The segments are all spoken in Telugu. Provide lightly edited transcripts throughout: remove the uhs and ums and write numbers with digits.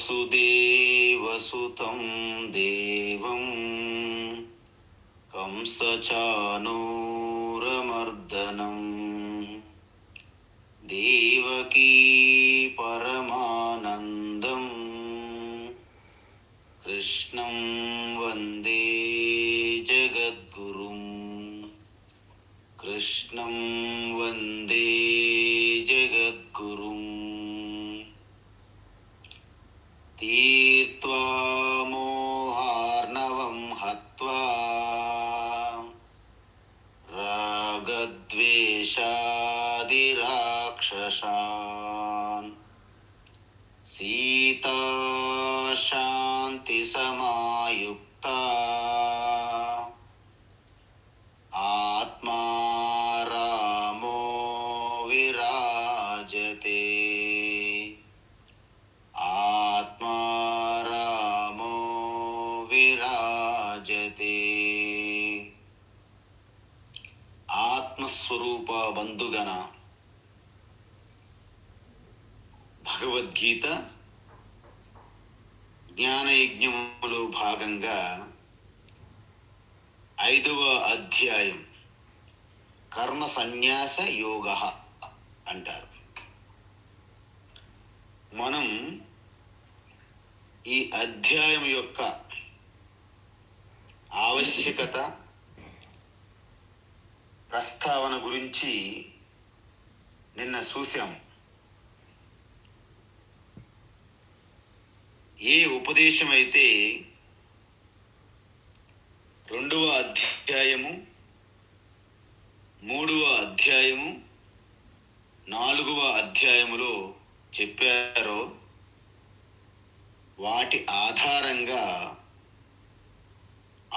వసుదేవసుతం దేవం కంసచానూరమర్దనం దేవకీ పరమానందం కృష్ణం వందే జగద్గురుం కృష్ణం వందే జగద్గురుం తీర్త్వా మోహార్ణవం హత్వా రాగద్వేషాదిరాక్షసాన్ సీతా శాంతి సమాయుక్తా ఆత్మా రామో విరాజతే ఆత్మా రామో విరాజతే. ఆత్మస్వరూప బంధుగణ భగవద్గీత జ్ఞానయజ్ఞములో భాగంగా 5వ అధ్యాయం కర్మ సన్యాస యోగ అంటారు. మనం ఈ అధ్యాయం యొక్క ఆవశ్యకత ప్రస్తావన గురించి నిన్న చూశాము. ఏ ఉపదేశం అయితే 2వ అధ్యాయము 3వ అధ్యాయము 4వ అధ్యాయములో చెప్పారో వాటి ఆధారంగా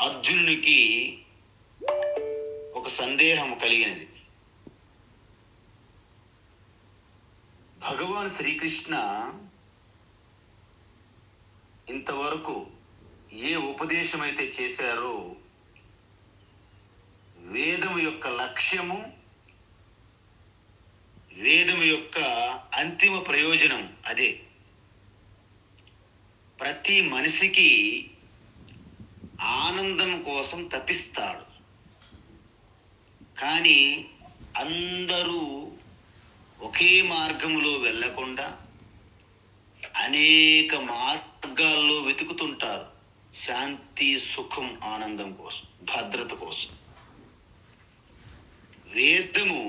అర్జునునికి ఒక సందేహం కలిగినది. భగవాన్ శ్రీకృష్ణ ఇంతవరకు ఏ ఉపదేశం అయితే చేశారో వేదము యొక్క లక్ష్యము, వేదము యొక్క అంతిమ ప్రయోజనం అదే. ప్రతి మనిషికి ఆనందం కోసం తపిస్తాడు, కానీ అందరూ ఒకే మార్గంలో వెళ్ళకుండా అనేక మార్గాల్లో వెతుకుతుంటారు శాంతి, సుఖం, ఆనందం కోసం, భద్రత కోసం. వేదము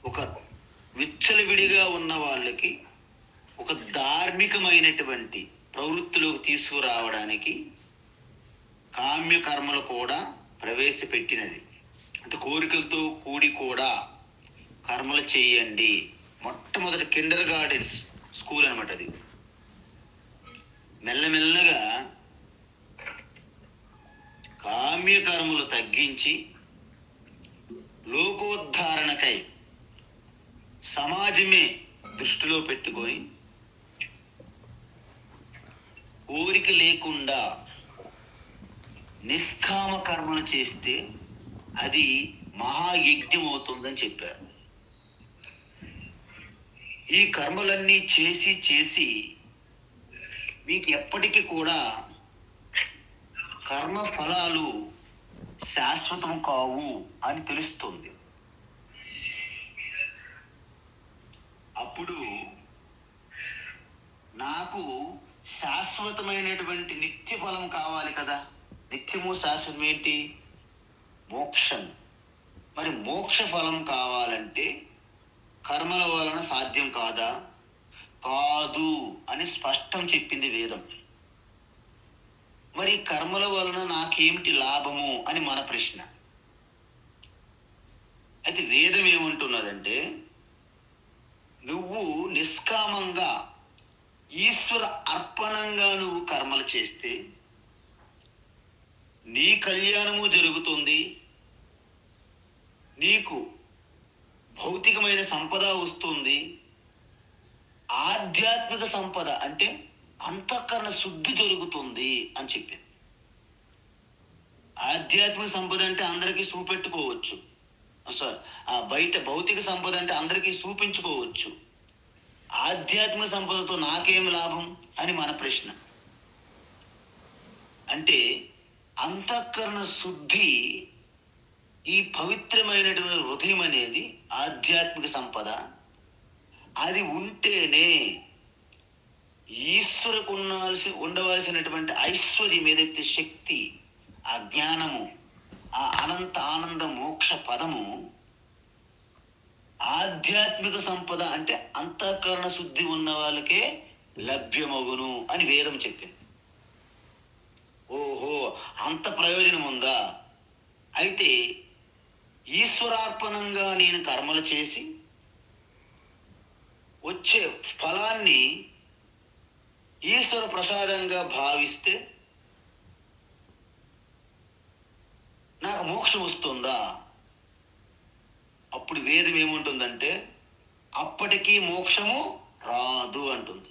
ఒక విచ్చలవిడిగా ఉన్న వాళ్ళకి ఒక ధార్మికమైనటువంటి ప్రవృత్తిలోకి తీసుకురావడానికి కామ్య కర్మలు కూడా ప్రవేశపెట్టినది. అంటే కోరికలతో కూడి కూడా కర్మలు చేయండి. మొట్టమొదటి కిండర్ గార్డెన్స్ స్కూల్ అనమాట అది. మెల్లమెల్లగా కామ్య కర్మలు తగ్గించి లోకోద్ధారణకై సమాజమే దృష్టిలో పెట్టుకొని కోరిక లేకుండా నిష్కామ కర్మలు చేస్తే అది మహాయజ్ఞం అవుతుందని చెప్పారు. ఈ కర్మలన్నీ చేసి చేసి మీకు ఎప్పటికీ కూడా కర్మ ఫలాలు శాశ్వతం కావు అని తెలుస్తుంది. అప్పుడు నాకు శాశ్వతమైనటువంటి నిత్య ఫలం కావాలి కదా. నిత్యము శాశ్వతం ఏంటి? మోక్షం. మరి మోక్ష ఫలం కావాలంటే కర్మల వలన సాధ్యం కాదా? కాదు అని స్పష్టం చెప్పింది వేదం. మరి కర్మల వలన నాకేమిటి లాభము అని మన ప్రశ్న. అయితే వేదం ఏమంటున్నదంటే, నువ్వు నిష్కామంగా ఈశ్వర అర్పణంగా నువ్వు కర్మలు చేస్తే నీ కళ్యాణము జరుగుతుంది, నీకు భౌతికమైన సంపద వస్తుంది, ఆధ్యాత్మిక సంపద అంటే అంతఃకరణ శుద్ధి జరుగుతుంది అని చెప్పింది. ఆధ్యాత్మిక సంపద అంటే అందరికీ చూపెట్టుకోవచ్చు, బయట భౌతిక సంపద అంటే అందరికీ చూపించుకోవచ్చు. ఆధ్యాత్మిక సంపదతో నాకేం లాభం అని మన ప్రశ్న. అంటే అంతఃకరణ శుద్ధి, ఈ పవిత్రమైనటువంటి హృదయం అనేది ఆధ్యాత్మిక సంపద. అది ఉంటేనే ఈశ్వరకు ఉండవలసినటువంటి ఐశ్వర్యం ఏదైతే శక్తి, ఆ జ్ఞానము, ఆ అనంత ఆనంద మోక్ష పదము, ఆధ్యాత్మిక సంపద అంటే అంతఃకరణ శుద్ధి ఉన్న వాళ్ళకే లభ్యమగును అని వేదం చెప్పింది. ఓహో, అంత ప్రయోజనం ఉందా? అయితే ఈశ్వరార్పణంగా నేను కర్మలు చేసి వచ్చే ఫలాన్ని ఈశ్వర ప్రసాదంగా భావిస్తే నాకు మోక్షం వస్తుందా? అప్పుడు వేదం ఏముంటుందంటే అప్పటికీ మోక్షము రాదు అంటుంది.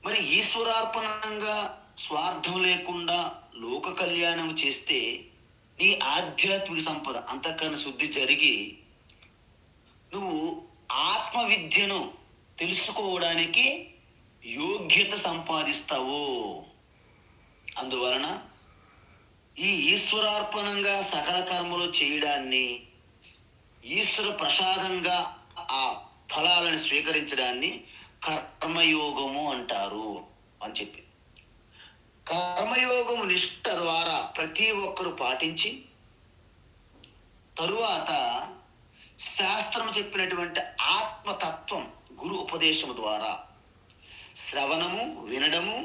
మరి ఈశ్వరార్పణంగా స్వార్థం లేకుండా లోక కళ్యాణం చేస్తే నీ ఆధ్యాత్మిక సంపద అంతఃకరణ శుద్ధి జరిగి నువ్వు ఆత్మ విద్యను తెలుసుకోవడానికి యోగ్యత సంపాదిస్తావు. అందువలన ఈ ఈశ్వరార్పణంగా సకల కర్మలు చేయడాన్ని, ఈశ్వర ప్రసాదంగా ఆ ఫలాలను స్వీకరించడాన్ని కర్మయోగము అంటారు అని చెప్పి, కర్మయోగము నిష్ఠ ద్వారా ప్రతి ఒక్కరూ పాటించి తరువాత శాస్త్రం చెప్పినటువంటి ఆత్మతత్వం గురు ఉపదేశము ద్వారా శ్రవణము, వినడము,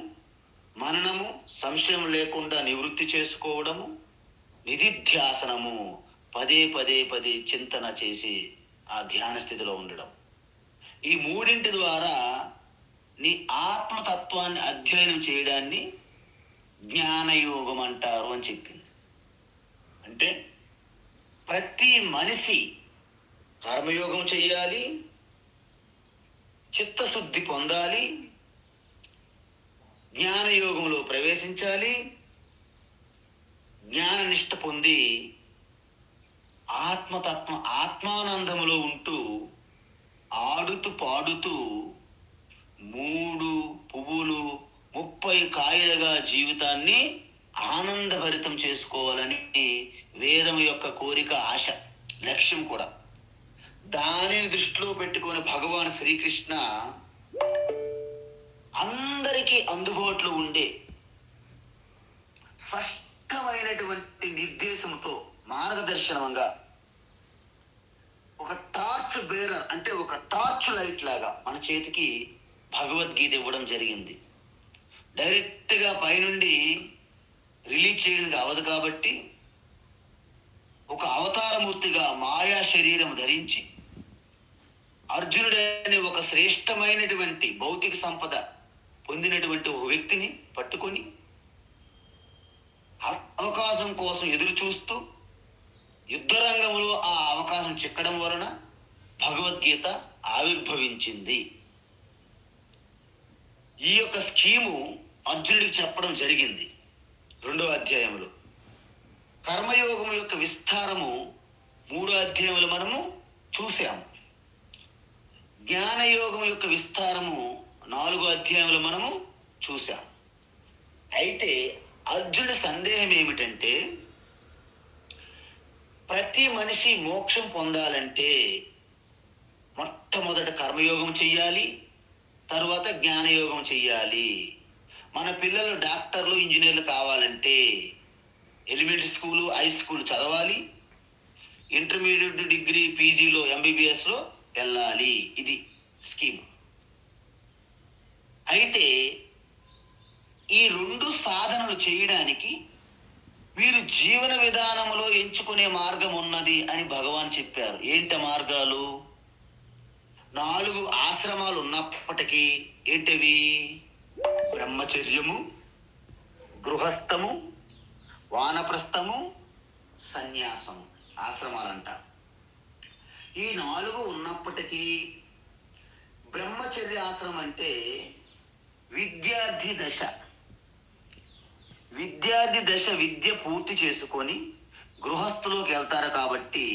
మననము, సంశయం లేకుండా నివృత్తి చేసుకోవడము, నిధిధ్యాసనము, పదే పదే పదే చింతన చేసి ఆ ధ్యాన స్థితిలో ఉండడం, ఈ మూడింటి ద్వారా నీ ఆత్మతత్వాన్ని అధ్యయనం చేయడాన్ని జ్ఞానయోగం అంటారు అని చెప్పింది. అంటే ప్రతి మనిషి కర్మయోగం చెయ్యాలి, చిత్తశుద్ధి పొందాలి, జ్ఞానయోగంలో ప్రవేశించాలి, జ్ఞాననిష్ట పొంది ఆత్మానందములో ఉంటూ ఆడుతూ పాడుతూ 3 పువ్వులు 30 కాయలుగా జీవితాన్ని ఆనందభరితం చేసుకోవాలని వేదం యొక్క కోరిక, ఆశ, లక్ష్యం కూడా. దానిని దృష్టిలో పెట్టుకొని భగవాన్ శ్రీకృష్ణ అందరికీ అందుబాటులో ఉండే స్పష్టమైనటువంటి నిర్దేశంతో మార్గదర్శనంగా ఒక టార్చ్ బేరర్, అంటే ఒక టార్చ్ లైట్ లాగా మన చేతికి భగవద్గీత ఇవ్వడం జరిగింది. డైరెక్ట్గా పైనుండి రిలీజ్ చేయడానికి అవదు కాబట్టి ఒక అవతారమూర్తిగా మాయా శరీరం ధరించి అర్జునుడనే ఒక శ్రేష్టమైనటువంటి భౌతిక సంపద పొందినటువంటి ఒక వ్యక్తిని పట్టుకొని అవకాశం కోసం ఎదురు చూస్తూ యుద్ధరంగంలో ఆ అవకాశం చిక్కడం వలన భగవద్గీత ఆవిర్భవించింది. ఈ యొక్క స్కీము అర్జునుడికి చెప్పడం జరిగింది 2వ అధ్యాయంలో. కర్మయోగం యొక్క విస్తారము 3వ అధ్యాయంలో మనము చూసాము. జ్ఞానయోగం యొక్క విస్తారము 4వ అధ్యాయంలో మనము చూసాం. అయితే అర్జునుడి సందేహం ఏమిటంటే, ప్రతి మనిషి మోక్షం పొందాలంటే మొట్టమొదట కర్మయోగం చెయ్యాలి, తరువాత జ్ఞానయోగం చెయ్యాలి. మన పిల్లలు డాక్టర్లు, ఇంజనీర్లు కావాలంటే ఎలిమెంటరీ స్కూలు, హై స్కూల్ చదవాలి, ఇంటర్మీడియట్, డిగ్రీ, పీజీలో, ఎంబీబీఎస్లో వెళ్ళాలి. ఇది స్కీమ్. అయితే ఈ 2 సాధనలు చేయడానికి మీరు జీవన విధానంలో ఎంచుకునే మార్గం ఉన్నది అని భగవాన్ చెప్పారు. ఏంటి మార్గాలు? 4 ఆశ్రమాలు ఉన్నప్పటికీ ఏంటవి? బ్రహ్మచర్యము, గృహస్థము, వానప్రస్థము, సన్యాసము ఆశ్రమాలంట. ఈ 4 ఉన్నప్పటికీ బ్రహ్మచర్య ఆశ్రమం అంటే విద్యార్థి దశ. విద్య పూర్తి చేసుకొని గృహస్థులోకి వెళ్తారు కాబట్టి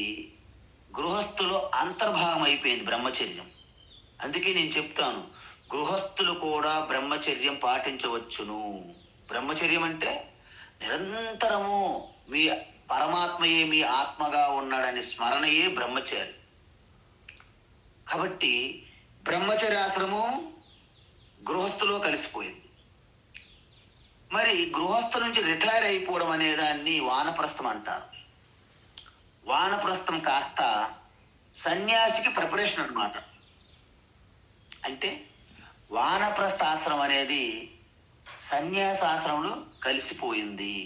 గృహస్థులో అంతర్భాగం అయిపోయింది బ్రహ్మచర్యం. అందుకే నేను చెప్తాను, గృహస్థులు కూడా బ్రహ్మచర్యం పాటించవచ్చును. బ్రహ్మచర్యం అంటే నిరంతరము మీ పరమాత్మయే మీ ఆత్మగా ఉన్నాడనే స్మరణయే బ్రహ్మచర్యం. కాబట్టి బ్రహ్మచర్యాశ్రమం గృహస్థులో కలిసిపోయింది. మరి గృహస్థు నుంచి రిటైర్ అయిపోవడం అనే దాన్ని వానప్రస్థం అంటారు. వానప్రస్థం కాస్త సన్యాసికి ప్రిపరేషన్ అన్నమాట. అంటే వానప్రస్థాశ్రమం అనేది సన్యాసాశ్రమంలో కలిసిపోయింది.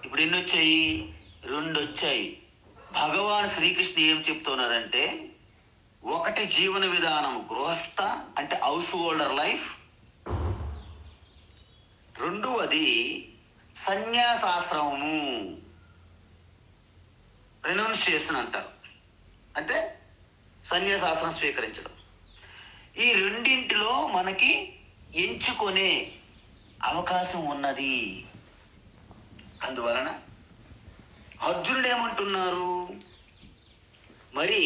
ఇప్పుడు ఎన్ని వచ్చాయి? 2 వచ్చాయి. భగవాన్ శ్రీకృష్ణ ఏం చెప్తున్నారంటే, ఒకటి జీవన విధానం గృహస్థ అంటే హౌస్ హోల్డర్ లైఫ్, రెండవది సన్యాసాశ్రమము రెనౌన్సియేషన్ అంటారు, అంటే సన్యాసాశ్రమం స్వీకరించడం. ఈ రెండింటిలో మనకి ఎంచుకునే అవకాశం ఉన్నది. అందువలన అర్జునుడు ఏమంటున్నారు, మరి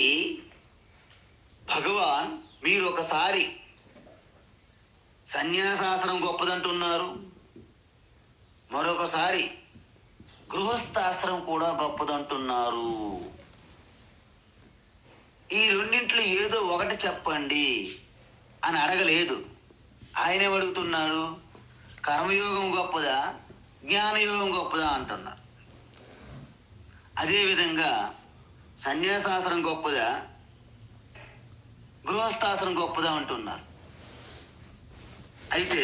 భగవాన్ మీరు ఒకసారి సన్యాసాశ్రమం గొప్పదంటున్నారు, మరొకసారి గృహస్థాశ్రమం కూడా గొప్పదంటున్నారు. ఈ రెండింటిలో ఏదో ఒకటి చెప్పండి అని అడగలేదు. ఆయనే అడుగుతున్నాడు, కర్మయోగం గొప్పదా జ్ఞానయోగం గొప్పదా అంటున్నారు. అదేవిధంగా సన్యాసాశ్రమం గొప్పదా గృహస్థాశ్రమం గొప్పదా అంటున్నారు. అయితే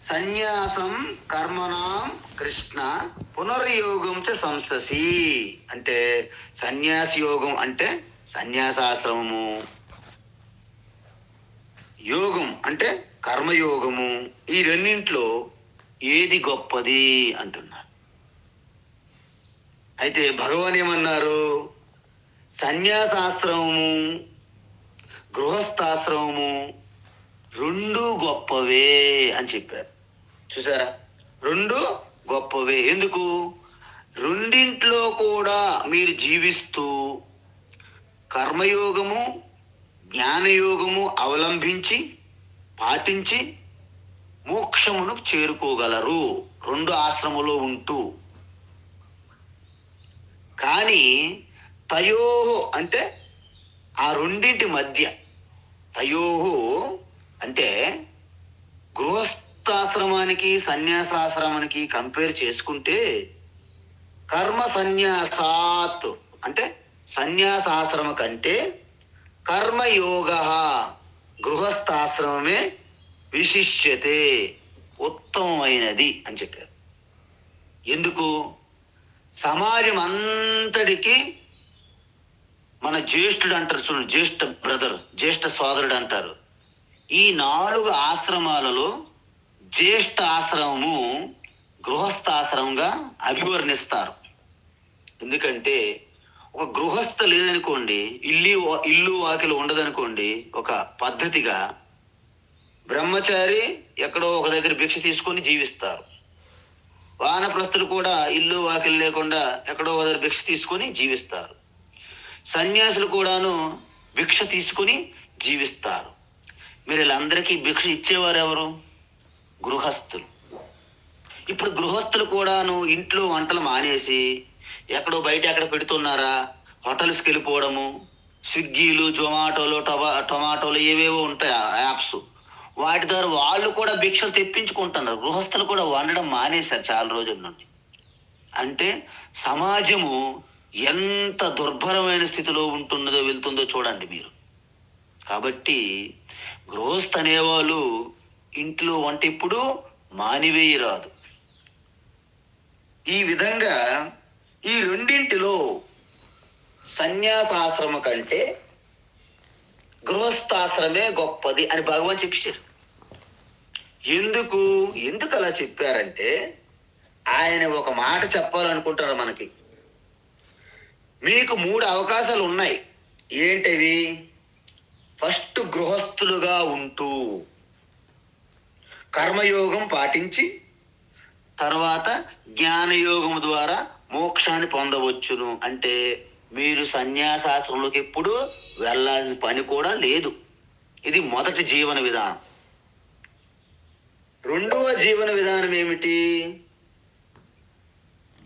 సన్యాసం కర్మణాం కృష్ణ పునర్యోగం చ సంససి అంటే సన్యాసి యోగం అంటే సన్యాసాశ్రమము, యోగం అంటే కర్మయోగము, ఈ రెండింటిలో ఏది గొప్పది అంటున్నారు. అయితే భగవాన్ ఏమన్నారు, సన్యాసాశ్రమము గృహస్థాశ్రమము రెండు గొప్పవే అని చెప్పారు. చూసారా, రెండు గొప్పవే. ఎందుకు? రెండింట్లో కూడా మీరు జీవిస్తూ కర్మయోగము జ్ఞానయోగము అవలంబించి పాటించి మోక్షమును చేరుకోగలరు, రెండు ఆశ్రమంలో ఉంటూ. కానీ తయోహో అంటే ఆ రెండింటి మధ్య, తయోహో అంటే గృహస్థాశ్రమానికి సన్యాసాశ్రమానికి కంపేర్ చేసుకుంటే కర్మ సన్యాసాత్ అంటే సన్యాసాశ్రమ కంటే కర్మయోగ గృహస్థాశ్రమమే విశిష్యతే ఉత్తమమైనది అని చెప్పారు. ఎందుకు? సమాజం అంతటికి మన జ్యేష్ఠుడు అంటారు చూడండి, జ్యేష్ఠ బ్రదర్, జ్యేష్ఠ సోదరుడు అంటారు. ఈ 4 ఆశ్రమాలలో జ్యేష్ఠ ఆశ్రమము గృహస్థాశ్రమంగా అభివర్ణిస్తారు. ఎందుకంటే ఒక గృహస్థ లేదనుకోండి, ఇల్లు వాకిలు ఉండదనుకోండి, ఒక పద్ధతిగా బ్రహ్మచారి ఎక్కడో ఒక దగ్గర భిక్ష తీసుకొని జీవిస్తారు. వానప్రస్థులు కూడా ఇల్లు వాకిలు లేకుండా ఎక్కడో ఒక దగ్గర భిక్ష తీసుకొని జీవిస్తారు. సన్యాసులు కూడాను భిక్ష తీసుకుని జీవిస్తారు. మీరు వీళ్ళందరికీ భిక్ష ఇచ్చేవారు ఎవరు? గృహస్థులు. ఇప్పుడు గృహస్థులు కూడాను ఇంట్లో వంటలు మానేసి ఎక్కడో బయట ఎక్కడ పెడుతున్నారా, హోటల్స్కి వెళ్ళిపోవడము, స్విగ్గీలు టొమాటోలు ఏవేవో ఉంటాయి యాప్స్, వాటి ద్వారా వాళ్ళు కూడా భిక్షలు తెప్పించుకుంటున్నారు. గృహస్థులు కూడా వండడం మానేశారు చాలా రోజుల నుండి. అంటే సమాజము ఎంత దుర్భరమైన స్థితిలో వెళ్తుందో చూడండి మీరు. కాబట్టి గృహస్థ అనేవాళ్ళు ఇంట్లో వంట ఎప్పుడు మానివేయరాదు. ఈ విధంగా ఈ రెండింటిలో సన్యాసాశ్రమ కంటే గృహస్థాశ్రమే గొప్పది అని భగవాన్ చెప్పారు. ఎందుకు అలా చెప్పారంటే, ఆయన ఒక మాట చెప్పాలనుకుంటారు మనకి. మీకు 3 అవకాశాలు ఉన్నాయి. ఏంటివి? ఫస్ట్, గృహస్థులుగా ఉంటూ కర్మయోగం పాటించి తర్వాత జ్ఞానయోగం ద్వారా మోక్షాన్ని పొందవచ్చును. అంటే మీరు సన్యాసాశ్రమంలోకి ఎప్పుడు వెళ్ళాల్సిన పని కూడా లేదు. ఇది మొదటి జీవన విధానం. రెండవ జీవన విధానం ఏమిటి?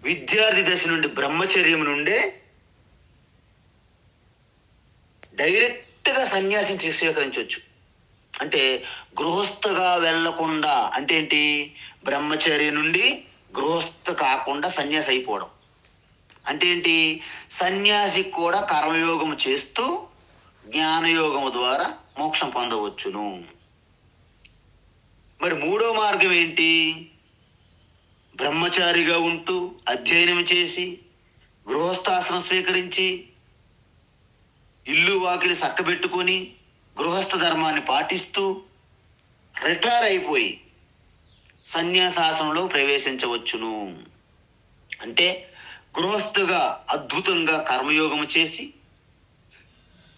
విద్యార్థి దశ నుండి బ్రహ్మచర్యం నుండే డైరెక్ట్గా సన్యాసం స్వీకరించవచ్చు. అంటే గృహస్థగా వెళ్ళకుండా, అంటే ఏంటి? బ్రహ్మచర్యం నుండి గృహస్థ కాకుండా సన్యాసి అయిపోవడం. అంటే ఏంటి? సన్యాసికి కూడా కర్మయోగం చేస్తూ జ్ఞానయోగము ద్వారా మోక్షం పొందవచ్చును. మరి మూడో మార్గం ఏంటి? బ్రహ్మచారిగా ఉంటూ అధ్యయనం చేసి గృహస్థాశ్రమం స్వీకరించి ఇల్లు వాకిలి చక్కబెట్టుకొని గృహస్థ ధర్మాన్ని పాటిస్తూ రిటైర్ అయిపోయి సన్యాసాశ్రమంలో ప్రవేశించవచ్చును. అంటే గృహస్థుగా అద్భుతంగా కర్మయోగం చేసి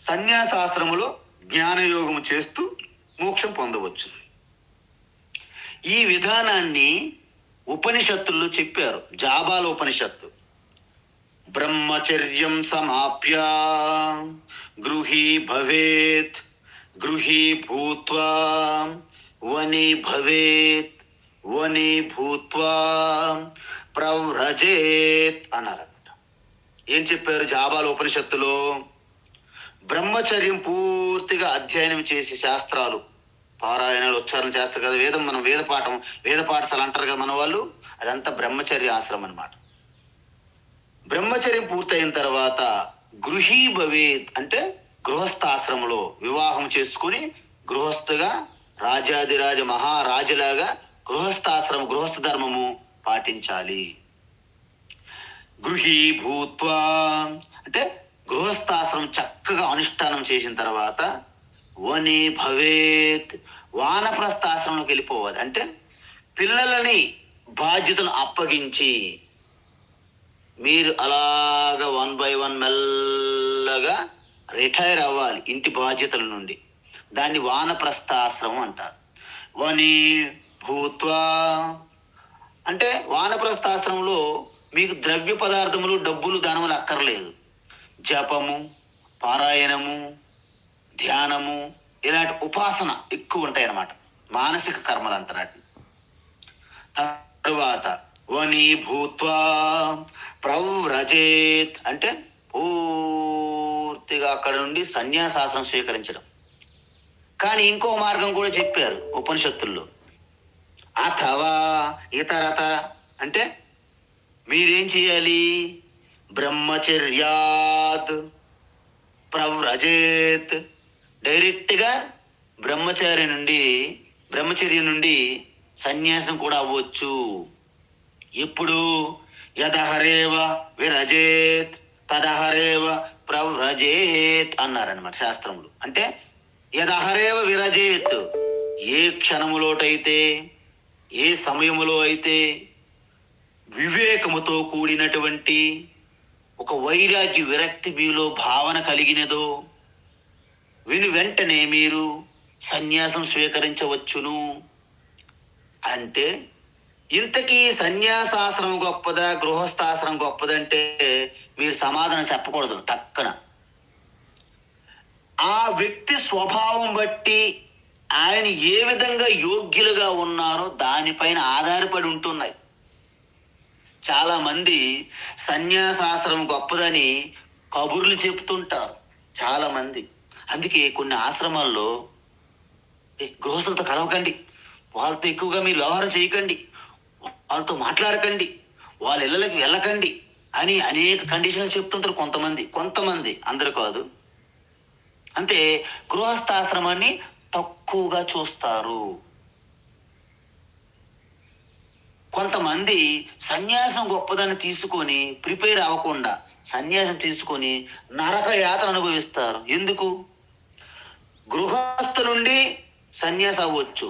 సన్యాసాశ్రమంలో జ్ఞానయోగం చేస్తూ మోక్షం పొందవచ్చు. ఈ విధానాన్ని ఉపనిషత్తుల్లో చెప్పారు. జాబాల ఉపనిషత్తు, బ్రహ్మచర్యం సమాప్య గృహీ భవేత్, గృహీ భూత్వా వని భవేత్, వని భూత్వా ప్రవ్రజేత్ అన్నారన్నమాట. ఏం చెప్పారు జాబాల ఉపనిషత్తులో? బ్రహ్మచర్యం పూర్తిగా అధ్యయనం చేసి శాస్త్రాలు పారాయణాలు ఉచ్చారణ చేస్తారు కదా, వేదం, మనం వేద పాఠశాల అంటారు కదా మన వాళ్ళు, అదంతా బ్రహ్మచర్య ఆశ్రమం అన్నమాట. బ్రహ్మచర్యం పూర్తయిన తర్వాత గృహీ భవేత్ అంటే గృహస్థాశ్రమంలో వివాహం చేసుకుని గృహస్థగా రాజాదిరాజ మహారాజులాగా గృహస్థ ధర్మము పాటించాలి. గృహీ భూత్వా అంటే గృహస్థాశ్రమం చక్కగా అనుష్ఠానం చేసిన తర్వాత వని భవేత్ వానప్రస్థాశ్రమంలోకి వెళ్ళిపోవాలి. అంటే పిల్లలని బాధ్యతలు అప్పగించి మీరు అలాగా 1 by 1 మెల్లగా రిటైర్ అవ్వాలి ఇంటి బాధ్యతల నుండి. దాన్ని వానప్రస్థాశ్రమం అంటారు. వని భూత్వా అంటే వానప్రస్థాశ్రమంలో మీకు ద్రవ్య పదార్థములు, డబ్బులు, ధనములు అక్కర్లేదు. జపము, పారాయణము, ధ్యానము, ఇలాంటి ఉపాసన ఎక్కువ ఉంటాయి అన్నమాట. మానసిక కర్మలు అంటారు. తరువాత వని భూత్వా ప్రవ్రజేత్ అంటే పూర్తిగా అక్కడ నుండి సన్యాసాశ్రమం స్వీకరించడం. కానీ ఇంకో మార్గం కూడా చెప్పారు ఉపనిషత్తుల్లో. అథవా ఇతరత అంటే మీరేం చేయాలి? బ్రహ్మచర్యాత్ ప్రవ్రజేత్ డైరెక్ట్గా బ్రహ్మచర్యం నుండి సన్యాసం కూడా అవ్వచ్చు. ఎప్పుడు? యదహరేవ విరజేత్ తదహరేవ ప్రవ్రజేత్ అన్నారనమాట శాస్త్రములు. అంటే యదహరేవ విరజేత్ ఏ క్షణములోటైతే, ఏ సమయములో అయితే వివేకముతో కూడినటువంటి ఒక వైరాగ్య విరక్తి మీలో భావన కలిగినదో వెంటనే మీరు సన్యాసం స్వీకరించవచ్చును. అంటే ఇంతకీ సన్యాసాశ్రమం గొప్పదా, గృహస్థాశ్రమం గొప్పదంటే మీరు సమాధానం చెప్పకూడదు టక్కన. ఆ వ్యక్తి స్వభావం బట్టి ఆయన ఏ విధంగా యోగ్యులుగా ఉన్నారో దానిపైన ఆధారపడి ఉంటున్నాయి. చాలా మంది సన్యాసాశ్రమం గొప్పదని కబుర్లు చెప్తుంటారు చాలా మంది. అందుకే కొన్ని ఆశ్రమాల్లో గృహస్థులతో కలవకండి, వాళ్ళతో ఎక్కువగా మీరు వ్యవహారం చేయకండి, వాళ్ళతో మాట్లాడకండి, వాళ్ళ ఇళ్ళకి వెళ్ళకండి అని అనేక కండిషన్లు చెప్తుంటారు కొంతమంది, అందరు కాదు. అంటే గృహస్థాశ్రమాన్ని తక్కువగా చూస్తారు. కొంతమంది సన్యాసం గొప్పదని తీసుకొని ప్రిపేర్ అవ్వకుండా సన్యాసం తీసుకొని నరక యాతన అనుభవిస్తారు. ఎందుకు? గృహస్థ నుండి సన్యాసం అవ్వచ్చు,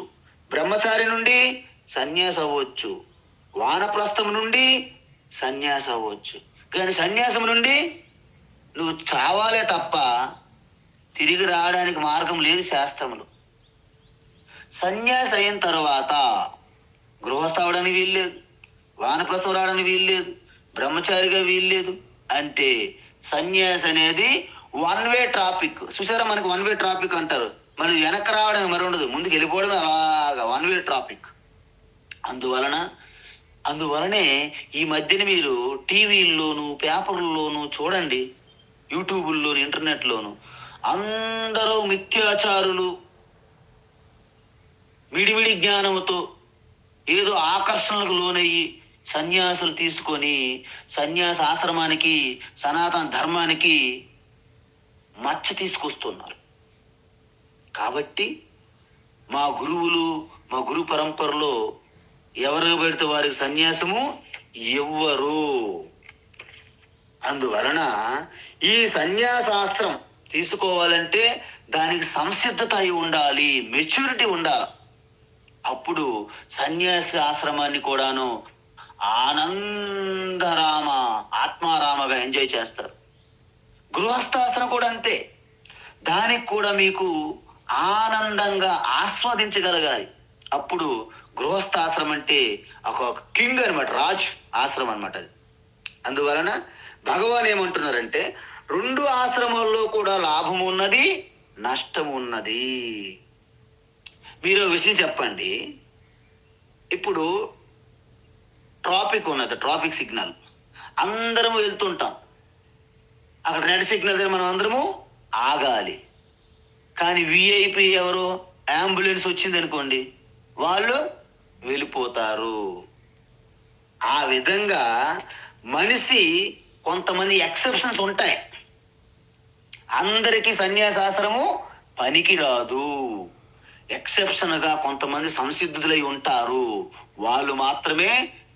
బ్రహ్మచారి నుండి సన్యాసం అవ్వచ్చు, వానప్రస్థం నుండి సన్యాసం అవ్వచ్చు. కానీ సన్యాసం నుండి నువ్వు చావాలే తప్ప తిరిగి రావడానికి మార్గం లేదు శాస్త్రములు. సన్యాసి అయిన తర్వాత గృహస్థ అవడానికి వీల్లేదు, వానప్రస్థం రావడానికి వీల్లేదు, బ్రహ్మచారిగా వీల్లేదు. అంటే సన్యాసి అనేది వన్ వే ట్రాఫిక్. చూసారా, మనకి వన్ వే ట్రాఫిక్ అంటారు, మళ్ళీ వెనక్కి రావడానికి మరి ఉండదు, ముందుకు వెళ్ళిపోవడమే అలాగా వన్ వే ట్రాఫిక్. అందువలనే ఈ మధ్యన మీరు టీవీల్లోను పేపర్లోను చూడండి, యూట్యూబుల్లోను ఇంటర్నెట్లోను అందరూ మిథ్యాచారులు విడివిడి జ్ఞానముతో ఏదో ఆకర్షణలకు లోనయ్యి సన్యాసులు తీసుకొని సన్యాస ఆశ్రమానికి సనాతన ధర్మానికి మచ్చ తీసుకొస్తున్నారు. కాబట్టి మా గురువులు మా గురు పరంపరలో ఎవరు పెడితే వారికి సన్యాసము ఇవ్వరు. అందువలన ఈ సన్యాసాస్త్రం తీసుకోవాలంటే దానికి సంసిద్ధత అయి ఉండాలి, మెచ్యూరిటీ ఉండాలి. అప్పుడు సన్యాసి ఆశ్రమాన్ని కూడాను ఆనందరామ ఆత్మారామగా ఎంజాయ్ చేస్తారు. గృహస్థాశ్రమం కూడా అంతే, దానికి కూడా మీకు ఆనందంగా ఆస్వాదించగలగాలి. అప్పుడు గృహస్థాశ్రమం అంటే ఒక కింగ్ అనమాట, రాజు ఆశ్రమం అనమాట అది. అందువలన భగవాన్ ఏమంటున్నారంటే రెండు ఆశ్రమాల్లో కూడా లాభం ఉన్నది, నష్టం ఉన్నది. మీరు విషయం చెప్పండి, ఇప్పుడు ట్రాఫిక్ ఉన్నది, ట్రాఫిక్ సిగ్నల్, అందరం వెళ్తుంటాం, అక్కడ రెడ్ సిగ్నల్ దగ్గర మనం అందరము ఆగాలి. కానీ విఐపి ఎవరు, అంబులెన్స్ వచ్చింది అనుకోండి, వాళ్ళు వెళ్ళిపోతారు. ఆ విధంగా మనిషి కొంతమంది ఎక్సెప్షన్స్ ఉంటాయి. అందరికీ సన్యాసాశ్రము పనికి రాదు. ఎక్సెప్షన్గా కొంతమంది సంసిద్ధులై ఉంటారు, వాళ్ళు మాత్రమే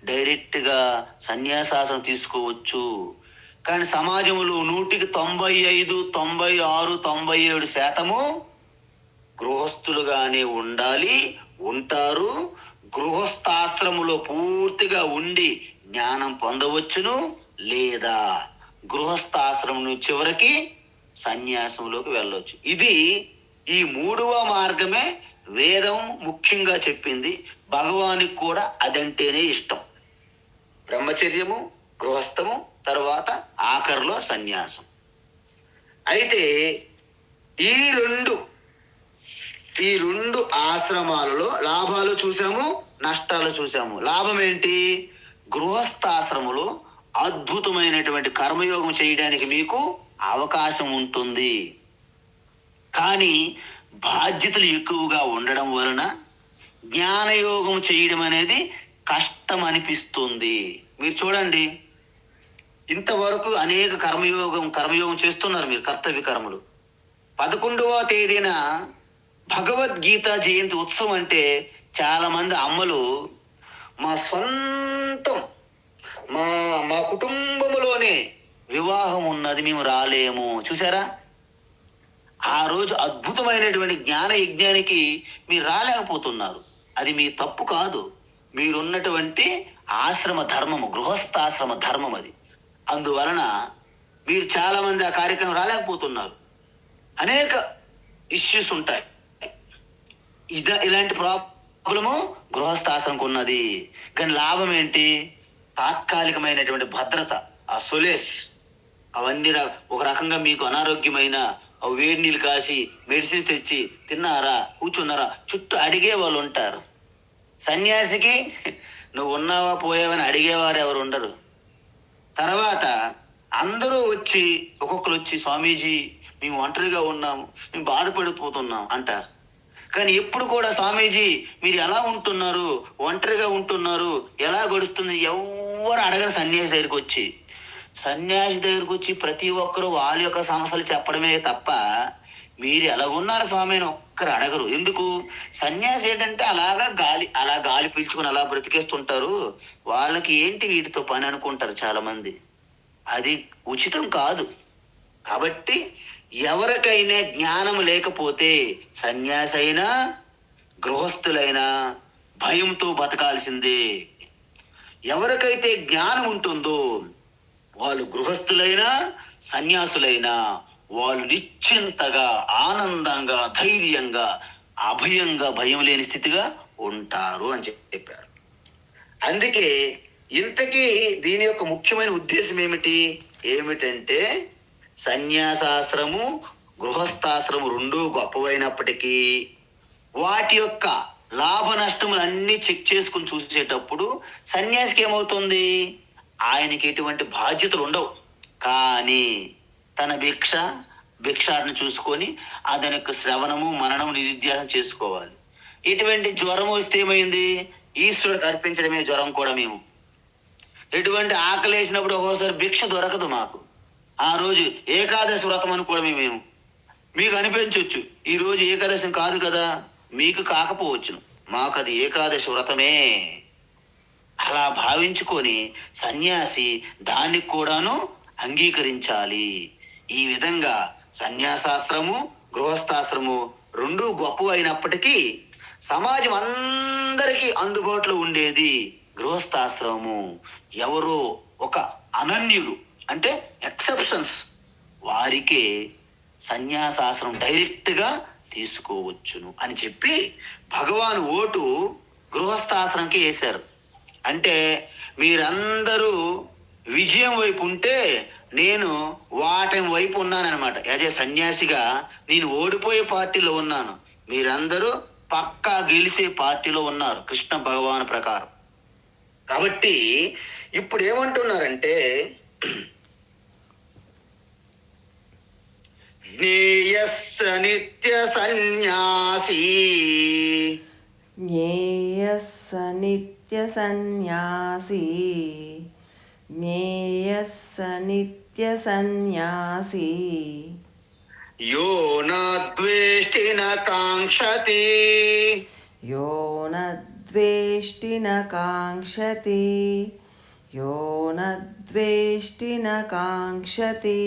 డైరెక్ట్గా సన్యాసాశ్రమం తీసుకోవచ్చు. కానీ సమాజంలో 100కి 95, 96, 97% గృహస్థులుగానే ఉండాలి, ఉంటారు. గృహస్థాశ్రములో పూర్తిగా ఉండి జ్ఞానం పొందవచ్చును, లేదా గృహస్థాశ్రమం చివరికి సన్యాసంలోకి వెళ్ళవచ్చు. ఇది ఈ 3వ మార్గమే వేదం ముఖ్యంగా చెప్పింది. భగవానికి కూడా అదంటేనే ఇష్టం, బ్రహ్మచర్యము, గృహస్థము, తర్వాత ఆఖరిలో సన్యాసం. అయితే ఈ రెండు ఆశ్రమాలలో లాభాలు చూసాము, నష్టాలు చూసాము. లాభం ఏంటి? గృహస్థాశ్రములో అద్భుతమైనటువంటి కర్మయోగం చేయడానికి మీకు అవకాశం ఉంటుంది. కానీ బాధ్యతలు ఎక్కువగా ఉండడం వలన జ్ఞానయోగం చేయడం అనేది కష్టం అనిపిస్తుంది. మీరు చూడండి, ఇంతవరకు అనేక కర్మయోగం చేస్తున్నారు మీరు, కర్తవ్య కర్మలు. 11వ తేదీన భగవద్గీత జయంతి ఉత్సవం అంటే చాలా మంది అమ్మలు మా సొంతం మా కుటుంబంలోనే వివాహం ఉన్నది, మేము రాలేము. చూసారా, ఆ రోజు అద్భుతమైనటువంటి జ్ఞాన యజ్ఞానికి మీరు రాలేకపోతున్నారు. అది మీ తప్పు కాదు, మీరున్నటువంటి ఆశ్రమ ధర్మము, గృహస్థాశ్రమ ధర్మం అది. అందువలన మీరు చాలా మంది ఆ కార్యక్రమం రాలేకపోతున్నారు. అనేక ఇష్యూస్ ఉంటాయి. ఇలాంటి ప్రాబ్లము గృహస్థాశ్రమంకు ఉన్నది. కానీ లాభం ఏంటి? తాత్కాలికమైనటువంటి భద్రత, ఆ సొలేస్, అవన్నీ ఒక రకంగా మీకు అనారోగ్యమైన వేడి నీళ్ళు కాసి మెడిసిన్స్ తెచ్చి తిన్నారా, కూర్చున్నారా, చుట్టూ అడిగే వాళ్ళు ఉంటారు. సన్యాసికి నువ్వు ఉన్నావా పోయావని అడిగేవారు ఎవరు ఉండరు. తర్వాత అందరూ ఒక్కొక్కరు వచ్చి స్వామీజీ మేము ఒంటరిగా ఉన్నాము, మేము బాధపడిపోతున్నాం అంటారు. కానీ ఎప్పుడు కూడా స్వామీజీ మీరు ఎలా ఉంటున్నారు, ఒంటరిగా ఉంటున్నారు, ఎలా గడుస్తుంది, ఎవరు అడగరు. సన్యాసి దగ్గరికి వచ్చి ప్రతి ఒక్కరూ వాళ్ళ యొక్క సమస్యలు చెప్పడమే తప్ప మీరు ఎలా ఉన్నారు స్వామి అని ఒక్కరు అడగరు. ఎందుకు? సన్యాసి ఏంటంటే అలా గాలి పీల్చుకుని అలా బ్రతికేస్తుంటారు, వాళ్ళకి ఏంటి వీటితో పని అనుకుంటారు చాలా మంది. అది ఉచితం కాదు. కాబట్టి ఎవరికైనా జ్ఞానం లేకపోతే సన్యాసి అయినా గృహస్థులైనా భయంతో బతకాల్సిందే. ఎవరికైతే జ్ఞానం ఉంటుందో వాళ్ళు గృహస్థులైనా సన్యాసులైనా వాళ్ళు నిశ్చింతగా, ఆనందంగా, ధైర్యంగా, అభయంగా, భయం లేని స్థితిగా ఉంటారు అని చెప్పారు. అందుకే ఇంతకీ దీని యొక్క ముఖ్యమైన ఉద్దేశం ఏమిటి? ఏమిటంటే సన్యాసాశ్రము గృహస్థాశ్రము రెండూ గొప్పవైనప్పటికీ వాటి యొక్క లాభ నష్టములు అన్నీ చెక్ చేసుకుని చూసేటప్పుడు సన్యాసికి ఏమవుతుంది, ఆయనకి ఎటువంటి బాధ్యతలు ఉండవు. కానీ తన భిక్షాటను చూసుకొని అతని యొక్క శ్రవణము మననము నిధిధ్యాసం చేసుకోవాలి. ఇటువంటి జ్వరం వస్తే ఏమైంది, ఈశ్వరుడికి అర్పించడమే జ్వరం కూడా. మేము ఎటువంటి ఆకలి వేసినప్పుడు ఒక్కోసారి భిక్ష దొరకదు మాకు. ఆ రోజు ఏకాదశి వ్రతం అని కూడా మేము మీకు అనిపించవచ్చు, ఈ రోజు ఏకాదశి కాదు కదా, మీకు కాకపోవచ్చును, మాకు అది ఏకాదశి వ్రతమే. అలా భావించుకొని సన్యాసి దానికి కూడాను అంగీకరించాలి. ఈ విధంగా సన్యాసాశ్రము గృహస్థాశ్రము రెండూ గొప్పవైనప్పటికీ సమాజం అందరికీ అందుబాటులో ఉండేది గృహస్థాశ్రమము. ఎవరో ఒక అనన్యులు అంటే ఎక్సెప్షన్స్ వారికే సన్యాసాశ్రమం డైరెక్ట్గా తీసుకోవచ్చును అని చెప్పి భగవాన్ ఓటు గృహస్థాశ్రమంకి వేశారు. అంటే మీరందరూ విజయం వైపు ఉంటే నేను వాటం వైపు ఉన్నానన్నమాట. యాజ్ ఏ సన్యాసిగా నేను ఓడిపోయే పార్టీలో ఉన్నాను, మీరందరూ పక్కా గెలిచే పార్టీలో ఉన్నారు కృష్ణ భగవాన్ ప్రకారం. కాబట్టి ఇప్పుడు ఏమంటున్నారంటే జ్ఞేయస్స నిత్య సన్యాసి, జ్ఞేయస్స నిత్య సన్యాసి, జ్ఞేయస్స నిత్య సన్యాసి, యో న ద్వేష్టి న కాంక్షతి, యో న ద్వేష్టి న కాంక్షతి, యో న ద్వేష్టి న కాంక్షతి,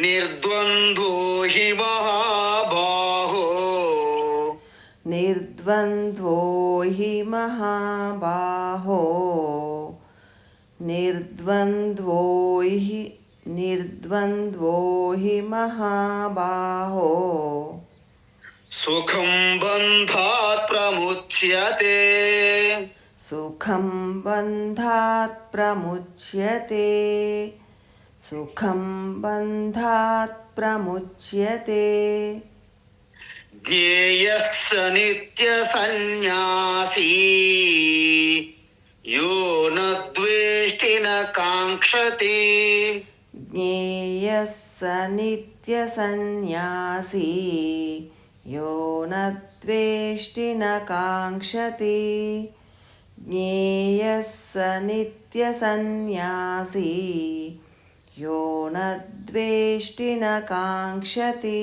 నిర్ద్వంద్వో హి మహాబాహో, నిర్ద్వంద్వో హి మహాబాహో, నిర్ద్వంద్వో హి మహాబాహో, సుఖం బంధాత్ ప్రముచ్యతే, సుఖం బంధాత్ ప్రముచ్యతే, సుఖం బంధాత్ ప్రముచ్యతే, జ్ఞేయస్స నిత్య సన్యాసి, యో న ద్వేష్టి న కాంక్షతి, జ్ఞేయస్స నిత్య సన్యాసి, యో న ద్వేష్టి న కాంక్షతి, జ్ఞేయస్స నిత్య సన్యాసి, యో న ద్వేష్టి న కాంక్షతి,